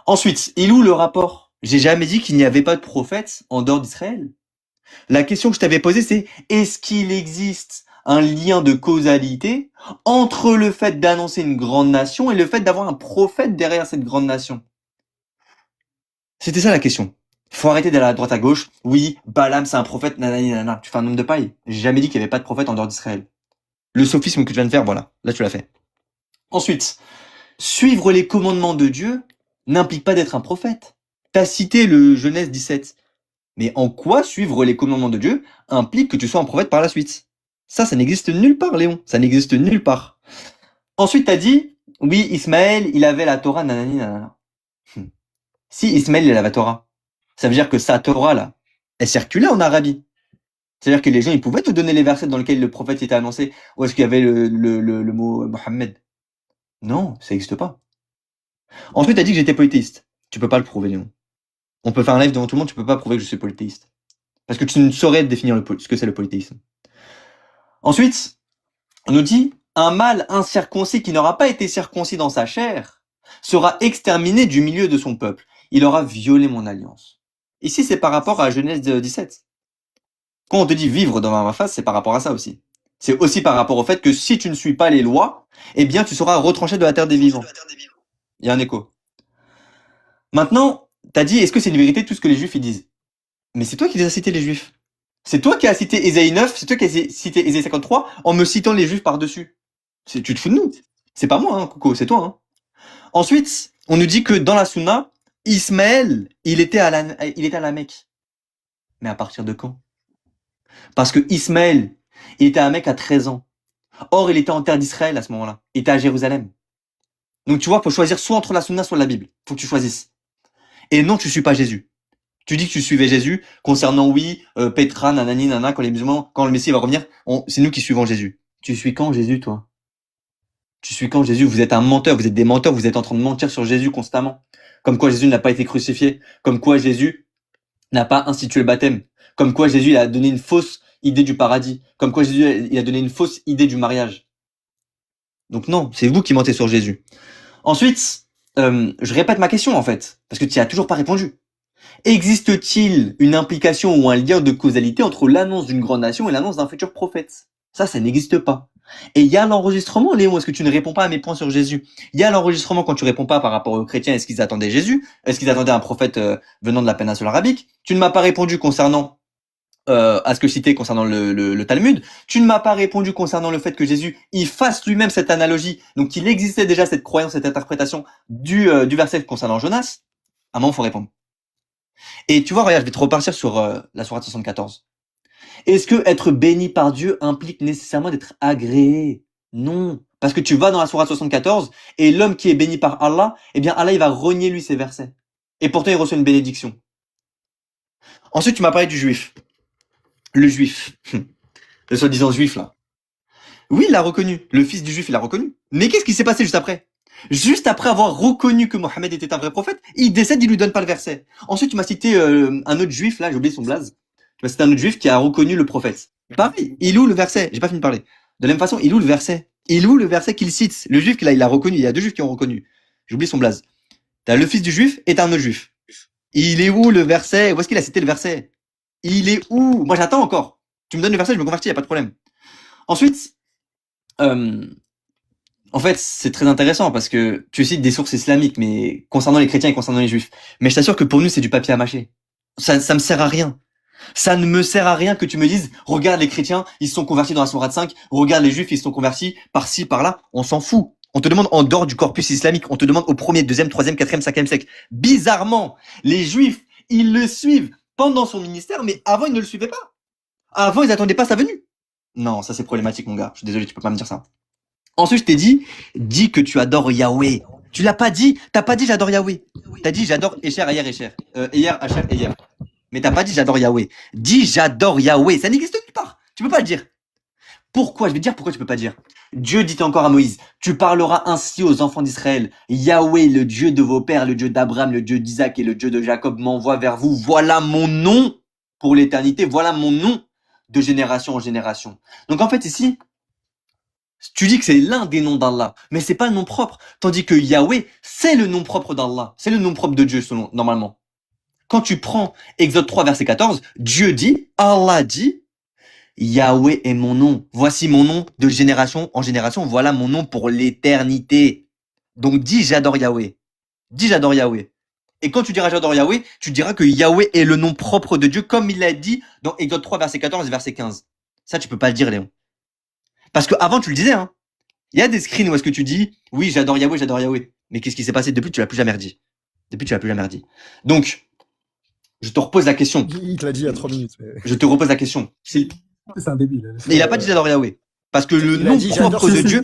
Ensuite, il est où le rapport? J'ai jamais dit qu'il n'y avait pas de prophète en dehors d'Israël. La question que je t'avais posée, c'est est-ce qu'il existe un lien de causalité entre le fait d'annoncer une grande nation et le fait d'avoir un prophète derrière cette grande nation? C'était ça la question. Faut arrêter d'aller à droite à gauche. Oui, Balaam c'est un prophète, nanana. Tu fais un homme de paille. J'ai jamais dit qu'il n'y avait pas de prophète en dehors d'Israël. Le sophisme que tu viens de faire, voilà. Là, tu l'as fait. Ensuite, suivre les commandements de Dieu n'implique pas d'être un prophète. T'as cité le Genèse 17. Mais en quoi suivre les commandements de Dieu implique que tu sois un prophète par la suite? Ça n'existe nulle part, Léon. Ça n'existe nulle part. Ensuite, t'as dit, oui, Ismaël, il avait la Torah, nanani, nanana. Si Ismaël, il avait la Torah, ça veut dire que sa Torah, là, elle circulait en Arabie. C'est-à-dire que les gens, ils pouvaient te donner les versets dans lesquels le prophète était annoncé, ou est-ce qu'il y avait le mot Mohammed? Non, ça n'existe pas. Ensuite, t'as dit que j'étais polythéiste. Tu peux pas le prouver, Léon. On peut faire un live devant tout le monde, tu peux pas prouver que je suis polythéiste. Parce que tu ne saurais définir ce que c'est le polythéisme. Ensuite, on nous dit, un mâle incirconcis qui n'aura pas été circoncis dans sa chair sera exterminé du milieu de son peuple. Il aura violé mon alliance. Ici, c'est par rapport à Genèse 17. Quand on te dit vivre devant ma face, c'est par rapport à ça aussi. C'est aussi par rapport au fait que si tu ne suis pas les lois, eh bien, tu seras retranché de la terre des vivants. Il y a un écho. Maintenant, t'as dit, est-ce que c'est une vérité tout ce que les juifs ils disent? Mais c'est toi qui les as cités, les juifs. C'est toi qui as cité Ésaïe 9, c'est toi qui as cité Ésaïe 53 en me citant les juifs par-dessus. Tu te fous de nous. C'est pas moi, hein, Coco, c'est toi. Hein. Ensuite, on nous dit que dans la Sunna, Ismaël, il était à la Mecque. Mais à partir de quand? Parce que Ismaël, il était à la Mecque à 13 ans. Or, il était en terre d'Israël à ce moment-là. Il était à Jérusalem. Donc tu vois, faut choisir soit entre la Sunna, soit la Bible. Faut que tu choisisses. Et non, tu suis pas Jésus. Tu dis que tu suivais Jésus concernant, oui, Petra, nanani, nana, quand les musulmans, quand le Messie va revenir, c'est nous qui suivons Jésus. Tu suis quand Jésus, toi? Tu suis quand Jésus? Vous êtes un menteur, vous êtes des menteurs, vous êtes en train de mentir sur Jésus constamment. Comme quoi Jésus n'a pas été crucifié. Comme quoi Jésus n'a pas institué le baptême. Comme quoi Jésus il a donné une fausse idée du paradis. Comme quoi Jésus il a donné une fausse idée du mariage. Donc non, c'est vous qui mentez sur Jésus. Ensuite, je répète ma question en fait, parce que tu n'y as toujours pas répondu. Existe-t-il une implication ou un lien de causalité entre l'annonce d'une grande nation et l'annonce d'un futur prophète? Ça n'existe pas. Et il y a l'enregistrement, Léon, est-ce que tu ne réponds pas à mes points sur Jésus? Il y a l'enregistrement quand tu réponds pas par rapport aux chrétiens, est-ce qu'ils attendaient Jésus? Est-ce qu'ils attendaient un prophète venant de la péninsule arabique? Tu ne m'as pas répondu concernant à ce que je citais concernant le Talmud. Tu ne m'as pas répondu concernant le fait que Jésus il fasse lui-même cette analogie, donc qu'il existait déjà cette croyance, cette interprétation du verset concernant Jonas. À un moment, faut répondre. Et tu vois, regarde, je vais te repartir sur la sourate 74. Est-ce que être béni par Dieu implique nécessairement d'être agréé? Non. Parce que tu vas dans la sourate 74 et l'homme qui est béni par Allah, eh bien Allah il va renier lui ses versets. Et pourtant il reçoit une bénédiction. Ensuite, tu m'as parlé du juif. Le juif. Le soi-disant juif là. Oui, il l'a reconnu. Le fils du juif, il l'a reconnu. Mais qu'est-ce qui s'est passé juste après? Juste après avoir reconnu que Mohammed était un vrai prophète, il décède, il lui donne pas le verset. Ensuite, tu m'as cité un autre juif, là, j'ai oublié son blaze. Tu m'as cité un autre juif qui a reconnu le prophète. Pareil, il loue le verset. J'ai pas fini de parler. De la même façon, il loue le verset. Il loue le verset qu'il cite. Le juif, là, il l'a reconnu. Il y a deux juifs qui ont reconnu. J'ai oublié son blaze. T'as le fils du juif et t'as un autre juif. Il est où le verset? Où est-ce qu'il a cité le verset? Il est où? Moi, j'attends encore. Tu me donnes le verset, je me convertis, y a pas de problème. Ensuite, en fait, c'est très intéressant parce que tu cites des sources islamiques, mais concernant les chrétiens et concernant les juifs. Mais je t'assure que pour nous, c'est du papier à mâcher. Ça me sert à rien. Ça ne me sert à rien que tu me dises, regarde les chrétiens, ils se sont convertis dans la sourate 5, regarde les juifs, ils se sont convertis par-ci, par-là. On s'en fout. On te demande en dehors du corpus islamique, on te demande au 1er, 2e, 3e, 4e, 5e siècle. Bizarrement, les juifs, ils le suivent pendant son ministère, mais avant, ils ne le suivaient pas. Avant, ils attendaient pas sa venue. Non, ça c'est problématique, mon gars. Je suis désolé, tu peux pas me dire ça. Ensuite, je t'ai dit, dis que tu adores Yahweh. Tu l'as pas dit. T'as pas dit j'adore Yahweh. T'as dit j'adore Esher, Ayer, Esher. Eyer, Asher, Eyer. Mais t'as pas dit j'adore Yahweh. Dis j'adore Yahweh. Ça n'existe nulle part. Tu peux pas le dire. Pourquoi? Je vais te dire pourquoi tu peux pas dire. Dieu dit encore à Moïse, tu parleras ainsi aux enfants d'Israël. Yahweh, le Dieu de vos pères, le Dieu d'Abraham, le Dieu d'Isaac et le Dieu de Jacob m'envoie vers vous. Voilà mon nom pour l'éternité. Voilà mon nom de génération en génération. Donc en fait ici, tu dis que c'est l'un des noms d'Allah, mais c'est pas le nom propre. Tandis que Yahweh, c'est le nom propre d'Allah. C'est le nom propre de Dieu, selon, normalement. Quand tu prends Exode 3, verset 14, Dieu dit, Allah dit, Yahweh est mon nom. Voici mon nom de génération en génération. Voilà mon nom pour l'éternité. Donc dis j'adore Yahweh. Dis j'adore Yahweh. Et quand tu diras j'adore Yahweh, tu diras que Yahweh est le nom propre de Dieu, comme il l'a dit dans Exode 3, verset 14 et verset 15. Ça, tu peux pas le dire, Léon. Parce que avant tu le disais, hein. Il y a des screens où est-ce que tu dis, oui, j'adore Yahweh, j'adore Yahweh. Mais qu'est-ce qui s'est passé depuis? Tu l'as plus jamais redit. Depuis, tu l'as plus jamais redit. Donc, je te repose la question. Il te l'a dit il y a 3 minutes. Mais... Je te repose la question. C'est un débile. Il a pas dit j'adore Yahweh. Parce que le il nom a dit propre de Dieu.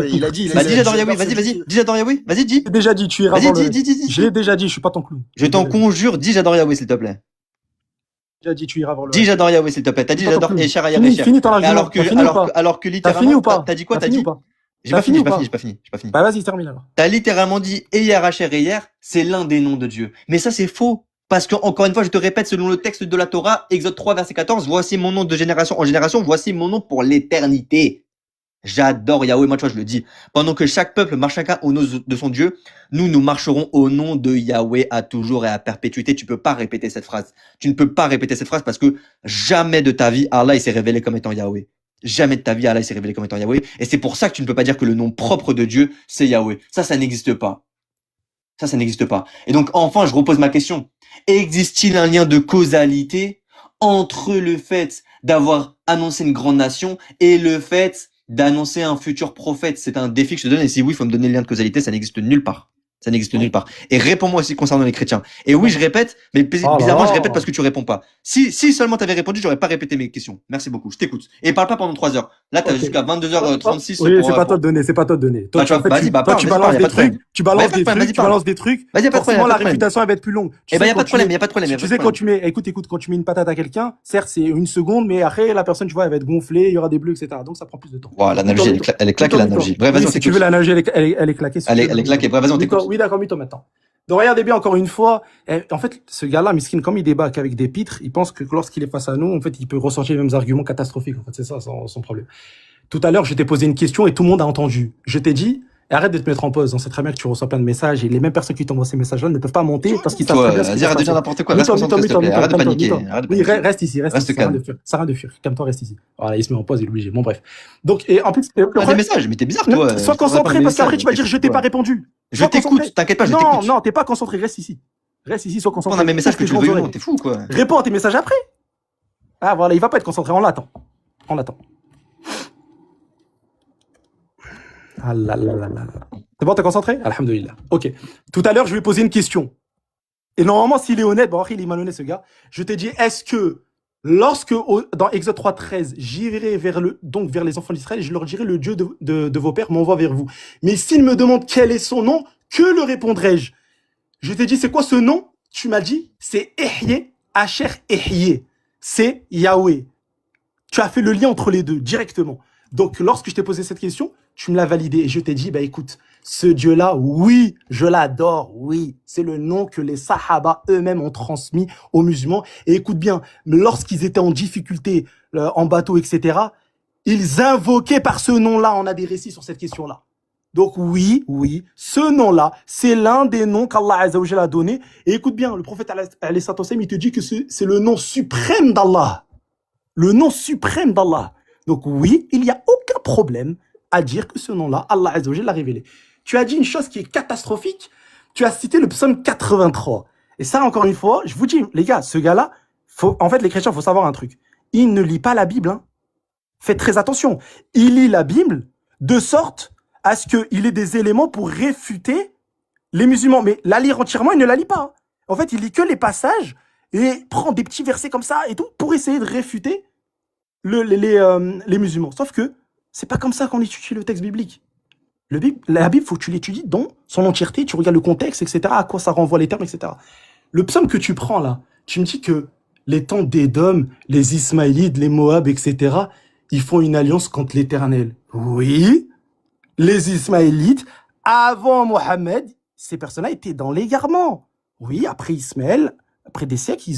Il a dit. Bah, dis j'adore Yahweh, vas-y, dis j'adore Yahweh, vas-y, dis. J'ai déjà dit, tu iras Vas-y, voir le... dis. Je l'ai déjà dit, je suis pas ton clown. Je t'en conjure, dis j'adore Yahweh, s'il te plaît. J'ai déjà dit, tu iras voir le... Dis j'adore Yahweh, s'il te plaît. T'as dit j'adore Esher, Ayer, Esher. Fini ton argument. Alors que littéralement. T'as fini ou pas? T'as dit quoi? T'as T'as fini dit? ou pas? J'ai pas fini. Bah vas-y, termine alors. T'as littéralement dit Eyer, Asher, Eyer, c'est l'un des noms de Dieu. Mais ça, c'est faux. Parce que, encore une fois, je te répète, selon le texte de la Torah, Exode 3, verset 14, voici mon nom de génération en génération, voici mon nom pour l'éternité. J'adore Yahweh, moi, tu vois, je le dis. Pendant que chaque peuple marche chacun au nom de son Dieu, nous marcherons au nom de Yahweh à toujours et à perpétuité. Tu peux pas répéter cette phrase. Tu ne peux pas répéter cette phrase parce que jamais de ta vie, Allah, il s'est révélé comme étant Yahweh. Jamais de ta vie, Allah, il s'est révélé comme étant Yahweh. Et c'est pour ça que tu ne peux pas dire que le nom propre de Dieu, c'est Yahweh. Ça n'existe pas. Ça n'existe pas. Et donc, enfin, je repose ma question. Existe-t-il un lien de causalité entre le fait d'avoir annoncé une grande nation et le fait d'annoncer un futur prophète? C'est un défi que je te donne. Et si oui, il faut me donner le lien de causalité. Ça n'existe nulle part. Ça n'existe nulle part. Et réponds-moi aussi concernant les chrétiens. Et oui, je répète, mais bizarrement, je répète parce que tu réponds pas. Si seulement tu avais répondu, j'aurais pas répété mes questions. Merci beaucoup. Je t'écoute. Et parle pas pendant 3 heures. Là, t'as jusqu'à 22h36. Oui, c'est pas toi de donner, c'est pas toi de donner. Toi, tu balances des trucs, tu balances des trucs. Vas-y, pas de problème. Forcément, la réputation, elle va être plus longue. Eh ben, y a pas de problème, Tu sais, quand tu mets, écoute, quand tu mets une patate à quelqu'un, certes, c'est une seconde, mais après, la personne, tu vois, elle va être gonflée, il y aura des bleus, etc. Donc, ça prend plus de temps. Voilà, l'analogie, elle est claquée, l'analogie. Bref, vas-y, si tu veux, l'analogie, elle est claquée. Elle est claquée. Bref, vas-y, on t'écoute. Oui, d'accord, mytho maintenant. Donc regardez bien encore une fois, en fait, ce gars-là, Miskin, comme il débat qu'avec des pitres, il pense que lorsqu'il est face à nous, en fait, il peut ressortir les mêmes arguments catastrophiques. En fait, c'est ça son problème. Tout à l'heure, je t'ai posé une question et tout le monde a entendu. Je t'ai dit, Et arrête de te mettre en pause. On sait très bien que tu reçois plein de messages et les mêmes personnes qui t'envoient ces messages-là ne peuvent pas monter parce qu'ils savent très Toi, bien ce qui vas-y, va arrête de dire passer. n'importe quoi. Reste concentré, s'il te plaît. Arrête de paniquer. Arrête de Oui, paniquer. reste ici, Reste ça calme. ça rien de fuir. Calme-toi, reste ici. Voilà, il se met en pause, il est obligé. Bon, bref. Donc, et en plus, le Pas des problème, messages, mais t'es bizarre, toi. sois concentré parce qu'après tu vas dire je t'ai pas répondu. Je Sois t'écoute, concentré. t'inquiète pas, je Non, t'écoute. non, t'es pas concentré, reste ici. Reste ici, sois concentré. On a mes messages que tu le veuilles ou non, réponds. t'es fou, quoi. Réponds à tes messages après. Ah, voilà, il va pas être concentré, on l'attend. On l'attend. Ah là là là là. C'est bon, t'es concentré? Alhamdoulilah. Ok. Tout à l'heure, je vais poser une question. Et normalement, s'il est honnête, bon, il est malhonnête, ce gars. Je t'ai dit, est-ce que lorsque, dans Exode 3:13, j'irai vers les enfants d'Israël, je leur dirai le Dieu de vos pères m'envoie vers vous. Mais s'ils me demandent quel est son nom, que leur répondrai-je? Je t'ai dit, c'est quoi ce nom? Tu m'as dit, c'est Ehyeh, Asher Ehyeh. C'est Yahweh. Tu as fait le lien entre les deux directement. Donc, lorsque je t'ai posé cette question, tu me l'as validé et je t'ai dit, bah écoute, ce Dieu-là, oui, je l'adore, oui, c'est le nom que les Sahaba eux-mêmes ont transmis aux musulmans. Et écoute bien, lorsqu'ils étaient en difficulté, en bateau, etc., ils invoquaient par ce nom-là. On a des récits sur cette question-là. Donc oui, ce nom-là, c'est l'un des noms qu'Allah Azza wa Jalla a donné. Et écoute bien, le prophète alayhi salatu wa sallam, il te dit que c'est le nom suprême d'Allah. Le nom suprême d'Allah. Donc oui, il n'y a aucun problème à dire que ce nom-là, Allah Azza wa Jalla l'a révélé. Tu as dit une chose qui est catastrophique. Tu as cité le psaume 83. Et ça, encore une fois, je vous dis, les gars, ce gars-là, en fait, les chrétiens, il faut savoir un truc. Il ne lit pas la Bible. Hein. Faites très attention. Il lit la Bible de sorte à ce qu'il ait des éléments pour réfuter les musulmans. Mais la lire entièrement, il ne la lit pas. Hein. En fait, il lit que les passages et prend des petits versets comme ça et tout pour essayer de réfuter les musulmans. Sauf que c'est pas comme ça qu'on étudie le texte biblique. La Bible, faut que tu l'étudies dans son entièreté, tu regardes le contexte, etc., à quoi ça renvoie les termes, etc. Le psaume que tu prends là, tu me dis que les temps d'Édom, les Ismaélites, les Moab, etc., ils font une alliance contre l'Éternel. Oui, les Ismaélites, avant Mohammed, ces personnes-là étaient dans l'égarement. Oui, après Ismaël, après des siècles,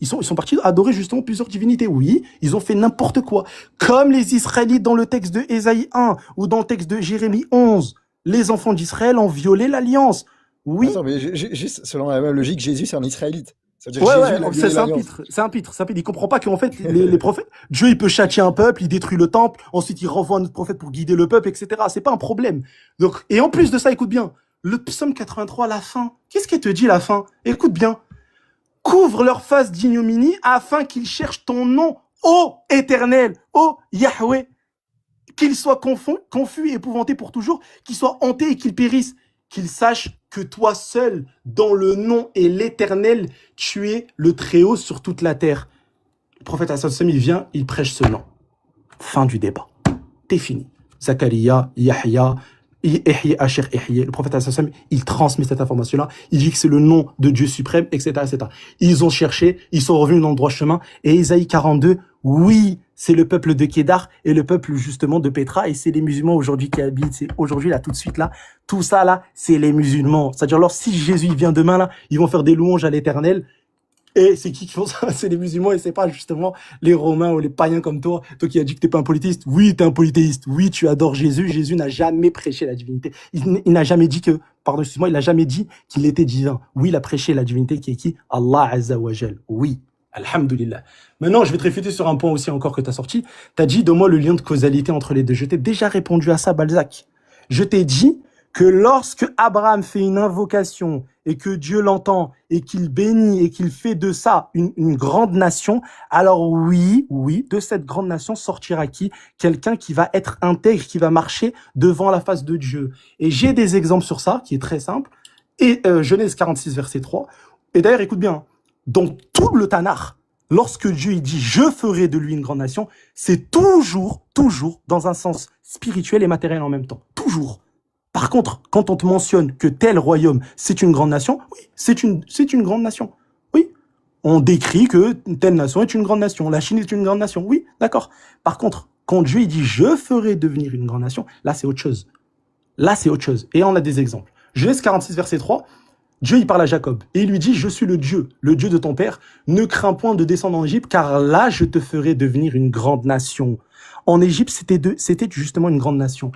ils sont partis adorer justement plusieurs divinités. Oui, ils ont fait n'importe quoi. Comme les Israélites dans le texte de Ésaïe 1 ou dans le texte de Jérémie 11. Les enfants d'Israël ont violé l'alliance. Oui. Attends, mais juste selon la même logique, Jésus, c'est un Israélite. Ça veut dire Ouais, c'est un pitre. Il comprend pas qu'en fait, les prophètes, Dieu, il peut châtier un peuple, il détruit le temple, ensuite il renvoie un autre prophète pour guider le peuple, etc. C'est pas un problème. Donc, et en plus de ça, écoute bien, le psaume 83, la fin. Qu'est-ce qu'il te dit, la fin? Écoute bien. Couvre leur face d'ignominie afin qu'ils cherchent ton nom, ô Éternel, ô Yahweh, qu'ils soient confus et épouvantés pour toujours, qu'ils soient hantés et qu'ils périssent, qu'ils sachent que toi seul, dans le nom et l'Éternel, tu es le Très-Haut sur toute la terre. Le prophète Hassan, il vient, il prêche ce nom. Fin du débat. T'es fini. Zakaria, Yahya, Ehyeh, Asher Ehyeh, le prophète Hassan, il transmet cette information-là. Il dit que c'est le nom de Dieu suprême, etc., etc. Ils ont cherché, ils sont revenus dans le droit chemin. Et Isaïe 42, oui, c'est le peuple de Kédar et le peuple justement de Pétra. Et c'est les musulmans aujourd'hui qui habitent. C'est aujourd'hui, là, tout de suite, là. Tout ça, là, c'est les musulmans. C'est-à-dire, alors, si Jésus il vient demain, là, ils vont faire des louanges à l'Éternel. Et c'est qui font ça? C'est les musulmans et c'est pas justement les Romains ou les païens comme toi. Toi qui as dit que t'es pas un polythéiste. Oui, t'es un polythéiste. Oui, tu adores Jésus. Jésus n'a jamais prêché la divinité. Il n'a jamais dit que, pardon, excuse-moi, il n'a jamais dit qu'il était divin. Oui, il a prêché la divinité qui est qui? Allah Azza wa Jal. Oui. Alhamdulillah. Maintenant, je vais te réfuter sur un point aussi encore que t'as sorti. T'as dit, donne-moi le lien de causalité entre les deux. Je t'ai déjà répondu à ça, Balzac. Je t'ai dit que lorsque Abraham fait une invocation et que Dieu l'entend et qu'il bénit et qu'il fait de ça une grande nation, alors oui, de cette grande nation sortira qui? Quelqu'un qui va être intègre, qui va marcher devant la face de Dieu. Et j'ai des exemples sur ça, qui est très simple. Et Genèse 46, verset 3. Et d'ailleurs, écoute bien, dans tout le Tanakh, lorsque Dieu il dit « je ferai de lui une grande nation », c'est toujours dans un sens spirituel et matériel en même temps. Toujours. Par contre, quand on te mentionne que tel royaume, c'est une grande nation, oui, c'est une grande nation. Oui. On décrit que telle nation est une grande nation. La Chine est une grande nation. Oui, d'accord. Par contre, quand Dieu il dit « je ferai devenir une grande nation », là, c'est autre chose. Là, c'est autre chose. Et on a des exemples. Genèse 46, verset 3. Dieu, il parle à Jacob et il lui dit « je suis le Dieu de ton père. Ne crains point de descendre en Égypte, car là, je te ferai devenir une grande nation. » En Égypte, c'était justement une grande nation.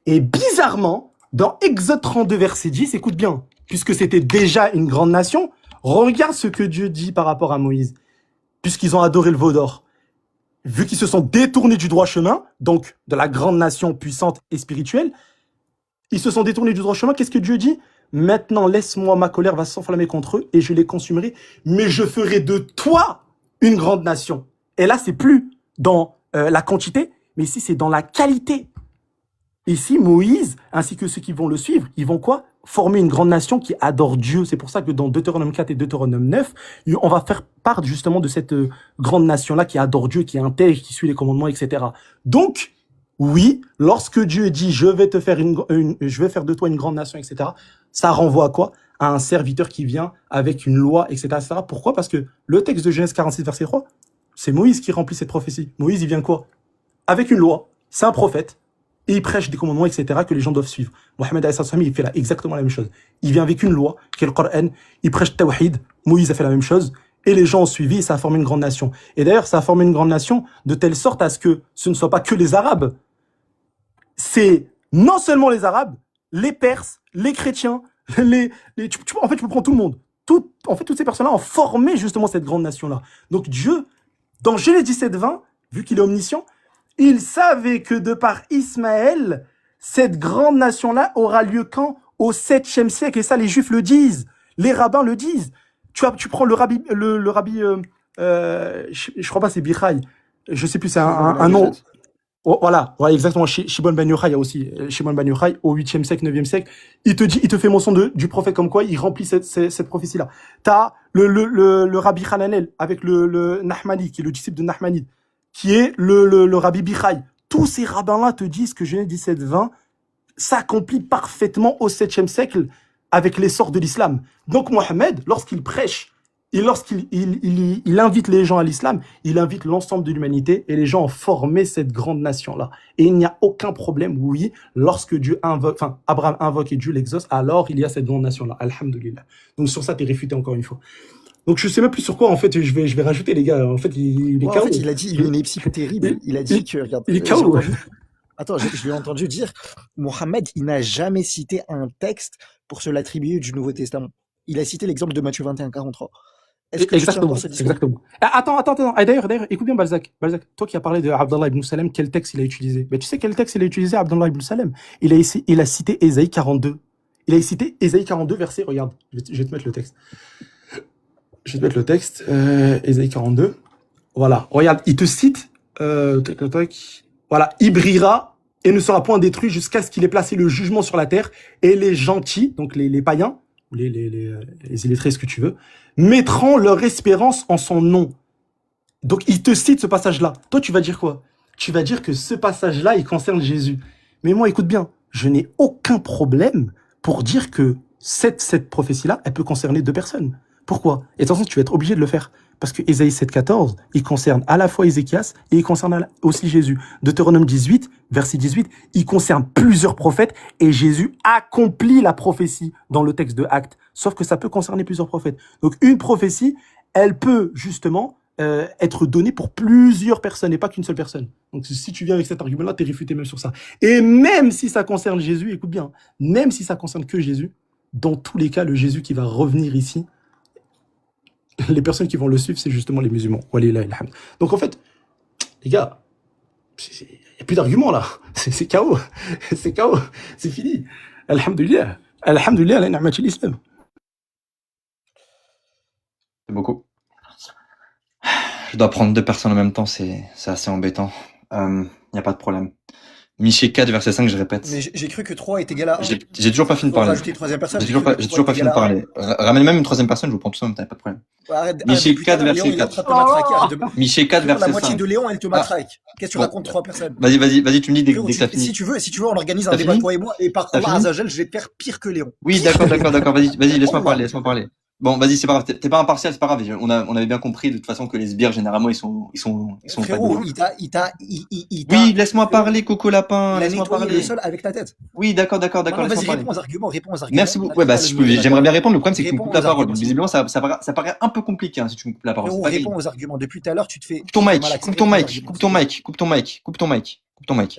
Et bizarrement, Dans Exode 32, verset 10, écoute bien, puisque c'était déjà une grande nation, regarde ce que Dieu dit par rapport à Moïse, puisqu'ils ont adoré le veau d'or. Vu qu'ils se sont détournés du droit chemin, donc de la grande nation puissante et spirituelle, ils se sont détournés du droit chemin, qu'est-ce que Dieu dit? Maintenant, laisse-moi, ma colère va s'enflammer contre eux et je les consumerai, mais je ferai de toi une grande nation. Et là, c'est plus dans la quantité, mais ici, c'est dans la qualité. Ici, Moïse, ainsi que ceux qui vont le suivre, ils vont quoi? Former une grande nation qui adore Dieu. C'est pour ça que dans Deutéronome 4 et Deutéronome 9, on va faire part justement de cette grande nation-là qui adore Dieu, qui est intègre, qui suit les commandements, etc. Donc, oui, lorsque Dieu dit je vais te faire je vais faire de toi une grande nation, etc., ça renvoie à quoi? À un serviteur qui vient avec une loi, etc., etc. Pourquoi? Parce que le texte de Genèse 46, verset 3, c'est Moïse qui remplit cette prophétie. Moïse, il vient quoi? Avec une loi. C'est un prophète. Et il prêche des commandements, etc., que les gens doivent suivre. Mohammed il fait là exactement la même chose. Il vient avec une loi, qui est le Coran, il prêche Tawhid, Moïse a fait la même chose, et les gens ont suivi, et ça a formé une grande nation. Et d'ailleurs, ça a formé une grande nation de telle sorte à ce que ce ne soit pas que les Arabes. C'est non seulement les Arabes, les Perses, les chrétiens, en fait, tu peux prendre tout le monde. En fait, toutes ces personnes-là ont formé justement cette grande nation-là. Donc Dieu, dans Genèse 17, 20, vu qu'il est omniscient, il savait que de par Ismaël, cette grande nation-là aura lieu quand? Au 7e siècle. Et ça, les Juifs le disent. Les rabbins le disent. Tu prends le rabbi, je crois pas c'est Bichai. Je sais plus, c'est un nom. Oh, voilà, exactement. Shimon Ben Yochai, il y a aussi Shimon Ben Yochai au 8e siècle, 9e siècle. Il te fait mention du prophète comme quoi il remplit cette prophétie-là. T'as le rabbi Hananel avec le Nahmani, qui est le disciple de Nahmani, qui est le rabbi Bichai. Tous ces rabbins-là te disent que Genèse 17-20 s'accomplit parfaitement au 7e siècle avec l'essor de l'islam. Donc Mohammed, lorsqu'il prêche et lorsqu'il il invite les gens à l'islam, il invite l'ensemble de l'humanité et les gens ont formé cette grande nation-là. Et il n'y a aucun problème, oui, lorsque Dieu invoque, enfin Abraham invoque et Dieu l'exauce, alors il y a cette grande nation-là. Alhamdulillah. Donc sur ça, t'es réfuté encore une fois. Donc je sais même plus sur quoi en fait je vais rajouter les gars. En fait il est Ouais, en KO. fait, il a dit une ellipsie terrible. Il a dit que regarde, Il est j'ai KO. entendu- Attends, je l'ai entendu dire, Mohammed, il n'a jamais cité un texte pour se l'attribuer du Nouveau Testament. Il a cité l'exemple de Matthieu 21, 43. Est-ce que tu tiens Exactement, encore ce discours? exactement. Ah, attends. Ah, d'ailleurs, écoute bien Balzac. Balzac, toi qui as parlé de Abdallah ibn Salem, quel texte il a utilisé? Ben, tu sais quel texte il a utilisé, Abdallah ibn Salem? Il a cité Ésaïe 42. Il a cité Ésaïe 42, verset, regarde, je vais te mettre le texte. Je vais te mettre le texte, Ésaïe 42. Voilà, regarde, il te cite, voilà, il brillera et ne sera point détruit jusqu'à ce qu'il ait placé le jugement sur la terre, et les gentils, donc les païens, ou les illettrés, ce que tu veux, mettront leur espérance en son nom. Donc il te cite ce passage-là. Toi, tu vas dire quoi? Tu vas dire que ce passage-là, il concerne Jésus. Mais moi, écoute bien, je n'ai aucun problème pour dire que cette prophétie-là, elle peut concerner deux personnes. Pourquoi? Et de toute façon, tu vas être obligé de le faire. Parce que Ésaïe 7,14, il concerne à la fois Ézéchias et il concerne aussi Jésus. Deutéronome 18, verset 18, il concerne plusieurs prophètes et Jésus accomplit la prophétie dans le texte de Actes. Sauf que ça peut concerner plusieurs prophètes. Donc une prophétie, elle peut justement être donnée pour plusieurs personnes et pas qu'une seule personne. Donc si tu viens avec cet argument-là, t'es réfuté même sur ça. Et même si ça concerne Jésus, écoute bien, même si ça concerne que Jésus, dans tous les cas, le Jésus qui va revenir ici, les personnes qui vont le suivre, c'est justement les musulmans. Donc en fait, les gars, il n'y a plus d'arguments là. C'est KO. C'est KO. C'est fini. Alhamdulillah. Alhamdulillah, la ni'mat l'islam. C'est beaucoup. Je dois prendre deux personnes en même temps, c'est assez embêtant. Il n'y a pas de problème. Michée 4, verset 5, je répète. Mais j'ai cru que 3 est égal à 1. J'ai toujours pas fini de parler. Rajouter une troisième personne. J'ai toujours pas fini de parler. Ramène même une troisième personne, je vous prends tout ça en même temps, pas de problème. Arrête, Michée depuis tout à 4, l'heure, verset Léon, il est en 4. train de te matraquer. Michée 4, La verset moitié 5. de Léon, elle te matraque. Qu'est-ce que tu Bon. racontes 3 personnes? Vas-y, tu me dis dès Frérot, que t'as fini. si tu veux, on organise un T'as débat fini toi et moi, et par T'as Allah fini Azzawajal, je vais te faire pire que Léon. Oui, d'accord, vas-y, laisse-moi parler. Bon, vas-y, c'est pas grave, t'es pas impartial, c'est pas grave. On avait bien compris de toute façon que les sbires généralement ils sont Frérot, pas il de... Oui, laisse-moi parler, Coco Lapin, il a laisse-moi nettoyé parler. le sol avec ta tête. Oui, d'accord, Non, laisse-moi vas-y, parler. réponds aux arguments. Merci beaucoup. Ouais, bah si j'aimerais bien répondre. Le problème c'est que tu me coupes la parole. Donc visiblement ça paraît un peu compliqué hein, si tu me coupes la parole. Frérot, C'est pas réponds grave. aux arguments. Depuis tout à l'heure, tu te fais. Coupe ton mic. Coupe ton mic.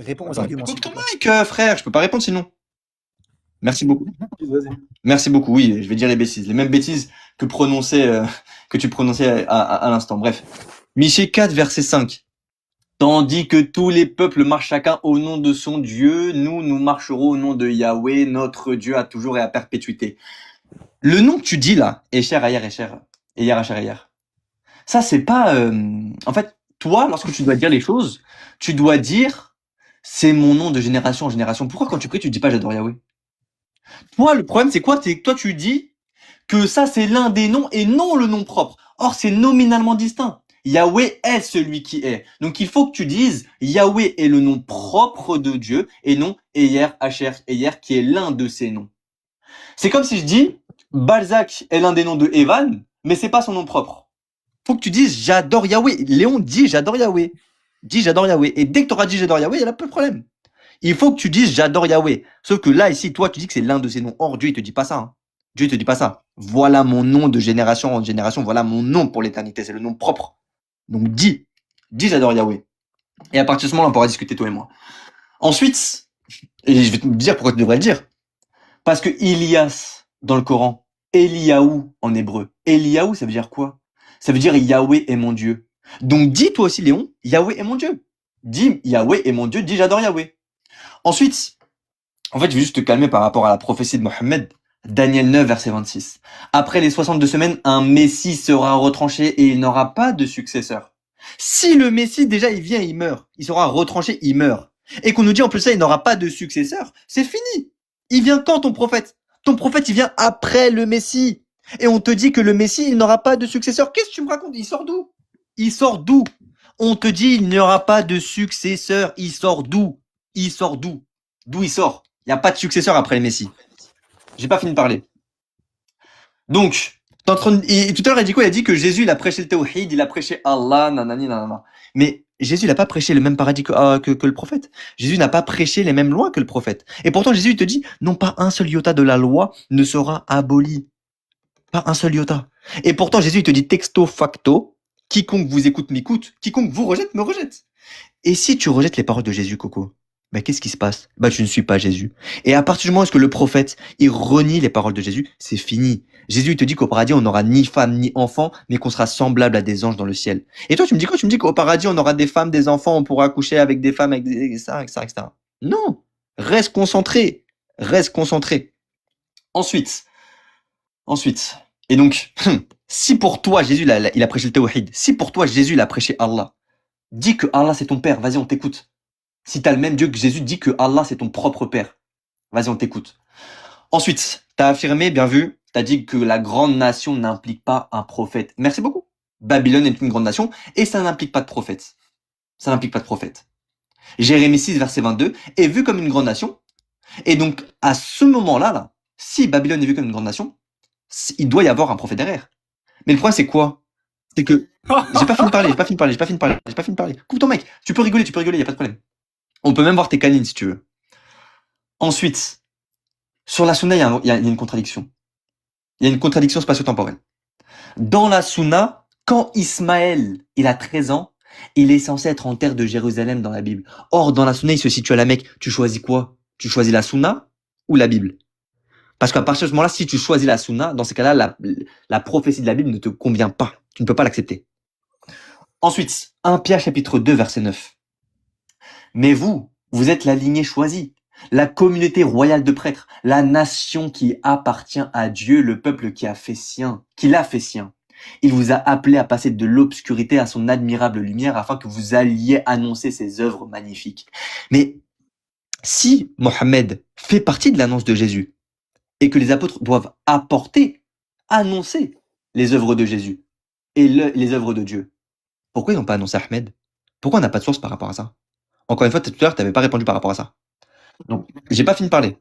Réponds aux arguments. Coupe ton mic, frère. Je peux pas répondre sinon. Merci beaucoup. Vas-y. Merci beaucoup. Oui, je vais dire les bêtises. Les mêmes bêtises que que tu prononçais à l'instant. Bref. Michée 4, verset 5. Tandis que tous les peuples marchent chacun au nom de son Dieu, nous marcherons au nom de Yahweh, notre Dieu à toujours et à perpétuité. Le nom que tu dis là, Esher, Ayer, Esher, Eyer, Asher, Eyer, ça c'est pas... En fait, toi, lorsque tu dois dire les choses, tu dois dire c'est mon nom de génération en génération. Pourquoi quand tu pries, tu dis pas j'adore Yahweh? Toi, le problème c'est quoi? C'est que toi tu dis que ça c'est l'un des noms et non le nom propre. Or, c'est nominalement distinct. Yahweh est celui qui est. Donc, il faut que tu dises Yahweh est le nom propre de Dieu et non Eyer, Asher, Eyer qui est l'un de ces noms. C'est comme si je dis Balzac est l'un des noms de Evan, mais c'est pas son nom propre. Faut que tu dises j'adore Yahweh. Léon dit j'adore Yahweh. Dis j'adore Yahweh. Et dès que tu auras dit j'adore Yahweh, il y a pas de problème. Il faut que tu dises j'adore Yahweh. Sauf que là, ici, toi, tu dis que c'est l'un de ces noms. Or, Dieu, il te dit pas ça. Hein. Dieu, il te dit pas ça. Voilà mon nom de génération en génération. Voilà mon nom pour l'éternité. C'est le nom propre. Donc, dis j'adore Yahweh. Et à partir de ce moment-là, on pourra discuter, toi et moi. Ensuite, et je vais te dire pourquoi tu devrais le dire. Parce que Ilias, dans le Coran, Eliaou en hébreu. Eliaou, ça veut dire quoi? Ça veut dire Yahweh est mon Dieu. Donc, dis toi aussi, Léon, Yahweh est mon Dieu. Dis Yahweh est mon Dieu, dis j'adore Yahweh. Ensuite, en fait, je vais juste te calmer par rapport à la prophétie de Mohammed. Daniel 9, verset 26. Après les 62 semaines, un Messie sera retranché et il n'aura pas de successeur. Si le Messie, déjà, il vient, il meurt. Il sera retranché, il meurt. Et qu'on nous dit en plus ça, il n'aura pas de successeur, c'est fini. Il vient quand ton prophète? Ton prophète, il vient après le Messie. Et on te dit que le Messie, il n'aura pas de successeur. Qu'est-ce que tu me racontes? Il sort d'où? Il sort d'où? On te dit, il n'y aura pas de successeur. Il sort d'où? Il sort d'où? D'où il sort? Il n'y a pas de successeur après le Messie. J'ai pas fini de parler. Donc, tout à l'heure, il dit quoi? Il a dit que Jésus, il a prêché le tawhid, il a prêché Allah, nanani, nanana. Mais Jésus, il n'a pas prêché le même paradis que le prophète. Jésus n'a pas prêché les mêmes lois que le prophète. Et pourtant, Jésus, il te dit, non pas un seul iota de la loi ne sera aboli. Pas un seul iota. Et pourtant, Jésus, il te dit texto facto, quiconque vous écoute m'écoute, quiconque vous rejette me rejette. Et si tu rejettes les paroles de Jésus, Coco, bah, qu'est-ce qui se passe? Bah, tu ne suis pas Jésus. Et à partir du moment où le prophète, il renie les paroles de Jésus, c'est fini. Jésus, il te dit qu'au paradis, on n'aura ni femme, ni enfant, mais qu'on sera semblable à des anges dans le ciel. Et toi, tu me dis quoi? Tu me dis qu'au paradis, on aura des femmes, des enfants, on pourra coucher avec des femmes, avec des, etc., etc. Non! Reste concentré. Reste concentré. Ensuite. Et donc, si pour toi, Jésus, il a prêché le tawhid, si pour toi, Jésus, il a prêché Allah, dis que Allah, c'est ton père. Vas-y, on t'écoute. Si t'as le même Dieu que Jésus, dis que Allah, c'est ton propre père. Vas-y, on t'écoute. Ensuite, t'as affirmé, bien vu, t'as dit que la grande nation n'implique pas un prophète. Merci beaucoup. Babylone est une grande nation et ça n'implique pas de prophète. Ça n'implique pas de prophète. Jérémie 6, verset 22, est vu comme une grande nation. Et donc, à ce moment-là, si Babylone est vue comme une grande nation, il doit y avoir un prophète derrière. Mais le problème, c'est quoi? C'est que, j'ai pas fini de parler. Coupe ton mec. Tu peux rigoler, y a pas de problème. On peut même voir tes canines si tu veux. Ensuite, sur la Sunna, il y a une contradiction. Il y a une contradiction spatio-temporelle. Dans la Sunna, quand Ismaël, il a 13 ans, il est censé être en terre de Jérusalem dans la Bible. Or, dans la Sunna, il se situe à la Mecque. Tu choisis quoi? Tu choisis la Sunna ou la Bible? Parce qu'à partir de ce moment-là, si tu choisis la Sunna, dans ces cas-là, la prophétie de la Bible ne te convient pas. Tu ne peux pas l'accepter. Ensuite, 1 Pierre chapitre 2, verset 9. Mais vous êtes la lignée choisie, la communauté royale de prêtres, la nation qui appartient à Dieu, le peuple qui l'a fait sien. Il vous a appelé à passer de l'obscurité à son admirable lumière afin que vous alliez annoncer ses œuvres magnifiques. Mais si Mohammed fait partie de l'annonce de Jésus et que les apôtres doivent annoncer les œuvres de Jésus et les œuvres de Dieu, pourquoi ils n'ont pas annoncé Ahmed? Pourquoi on n'a pas de source par rapport à ça? Encore une fois, tout à l'heure, tu n'avais pas répondu par rapport à ça. Donc, j'ai pas fini de parler.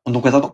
Donc, attends,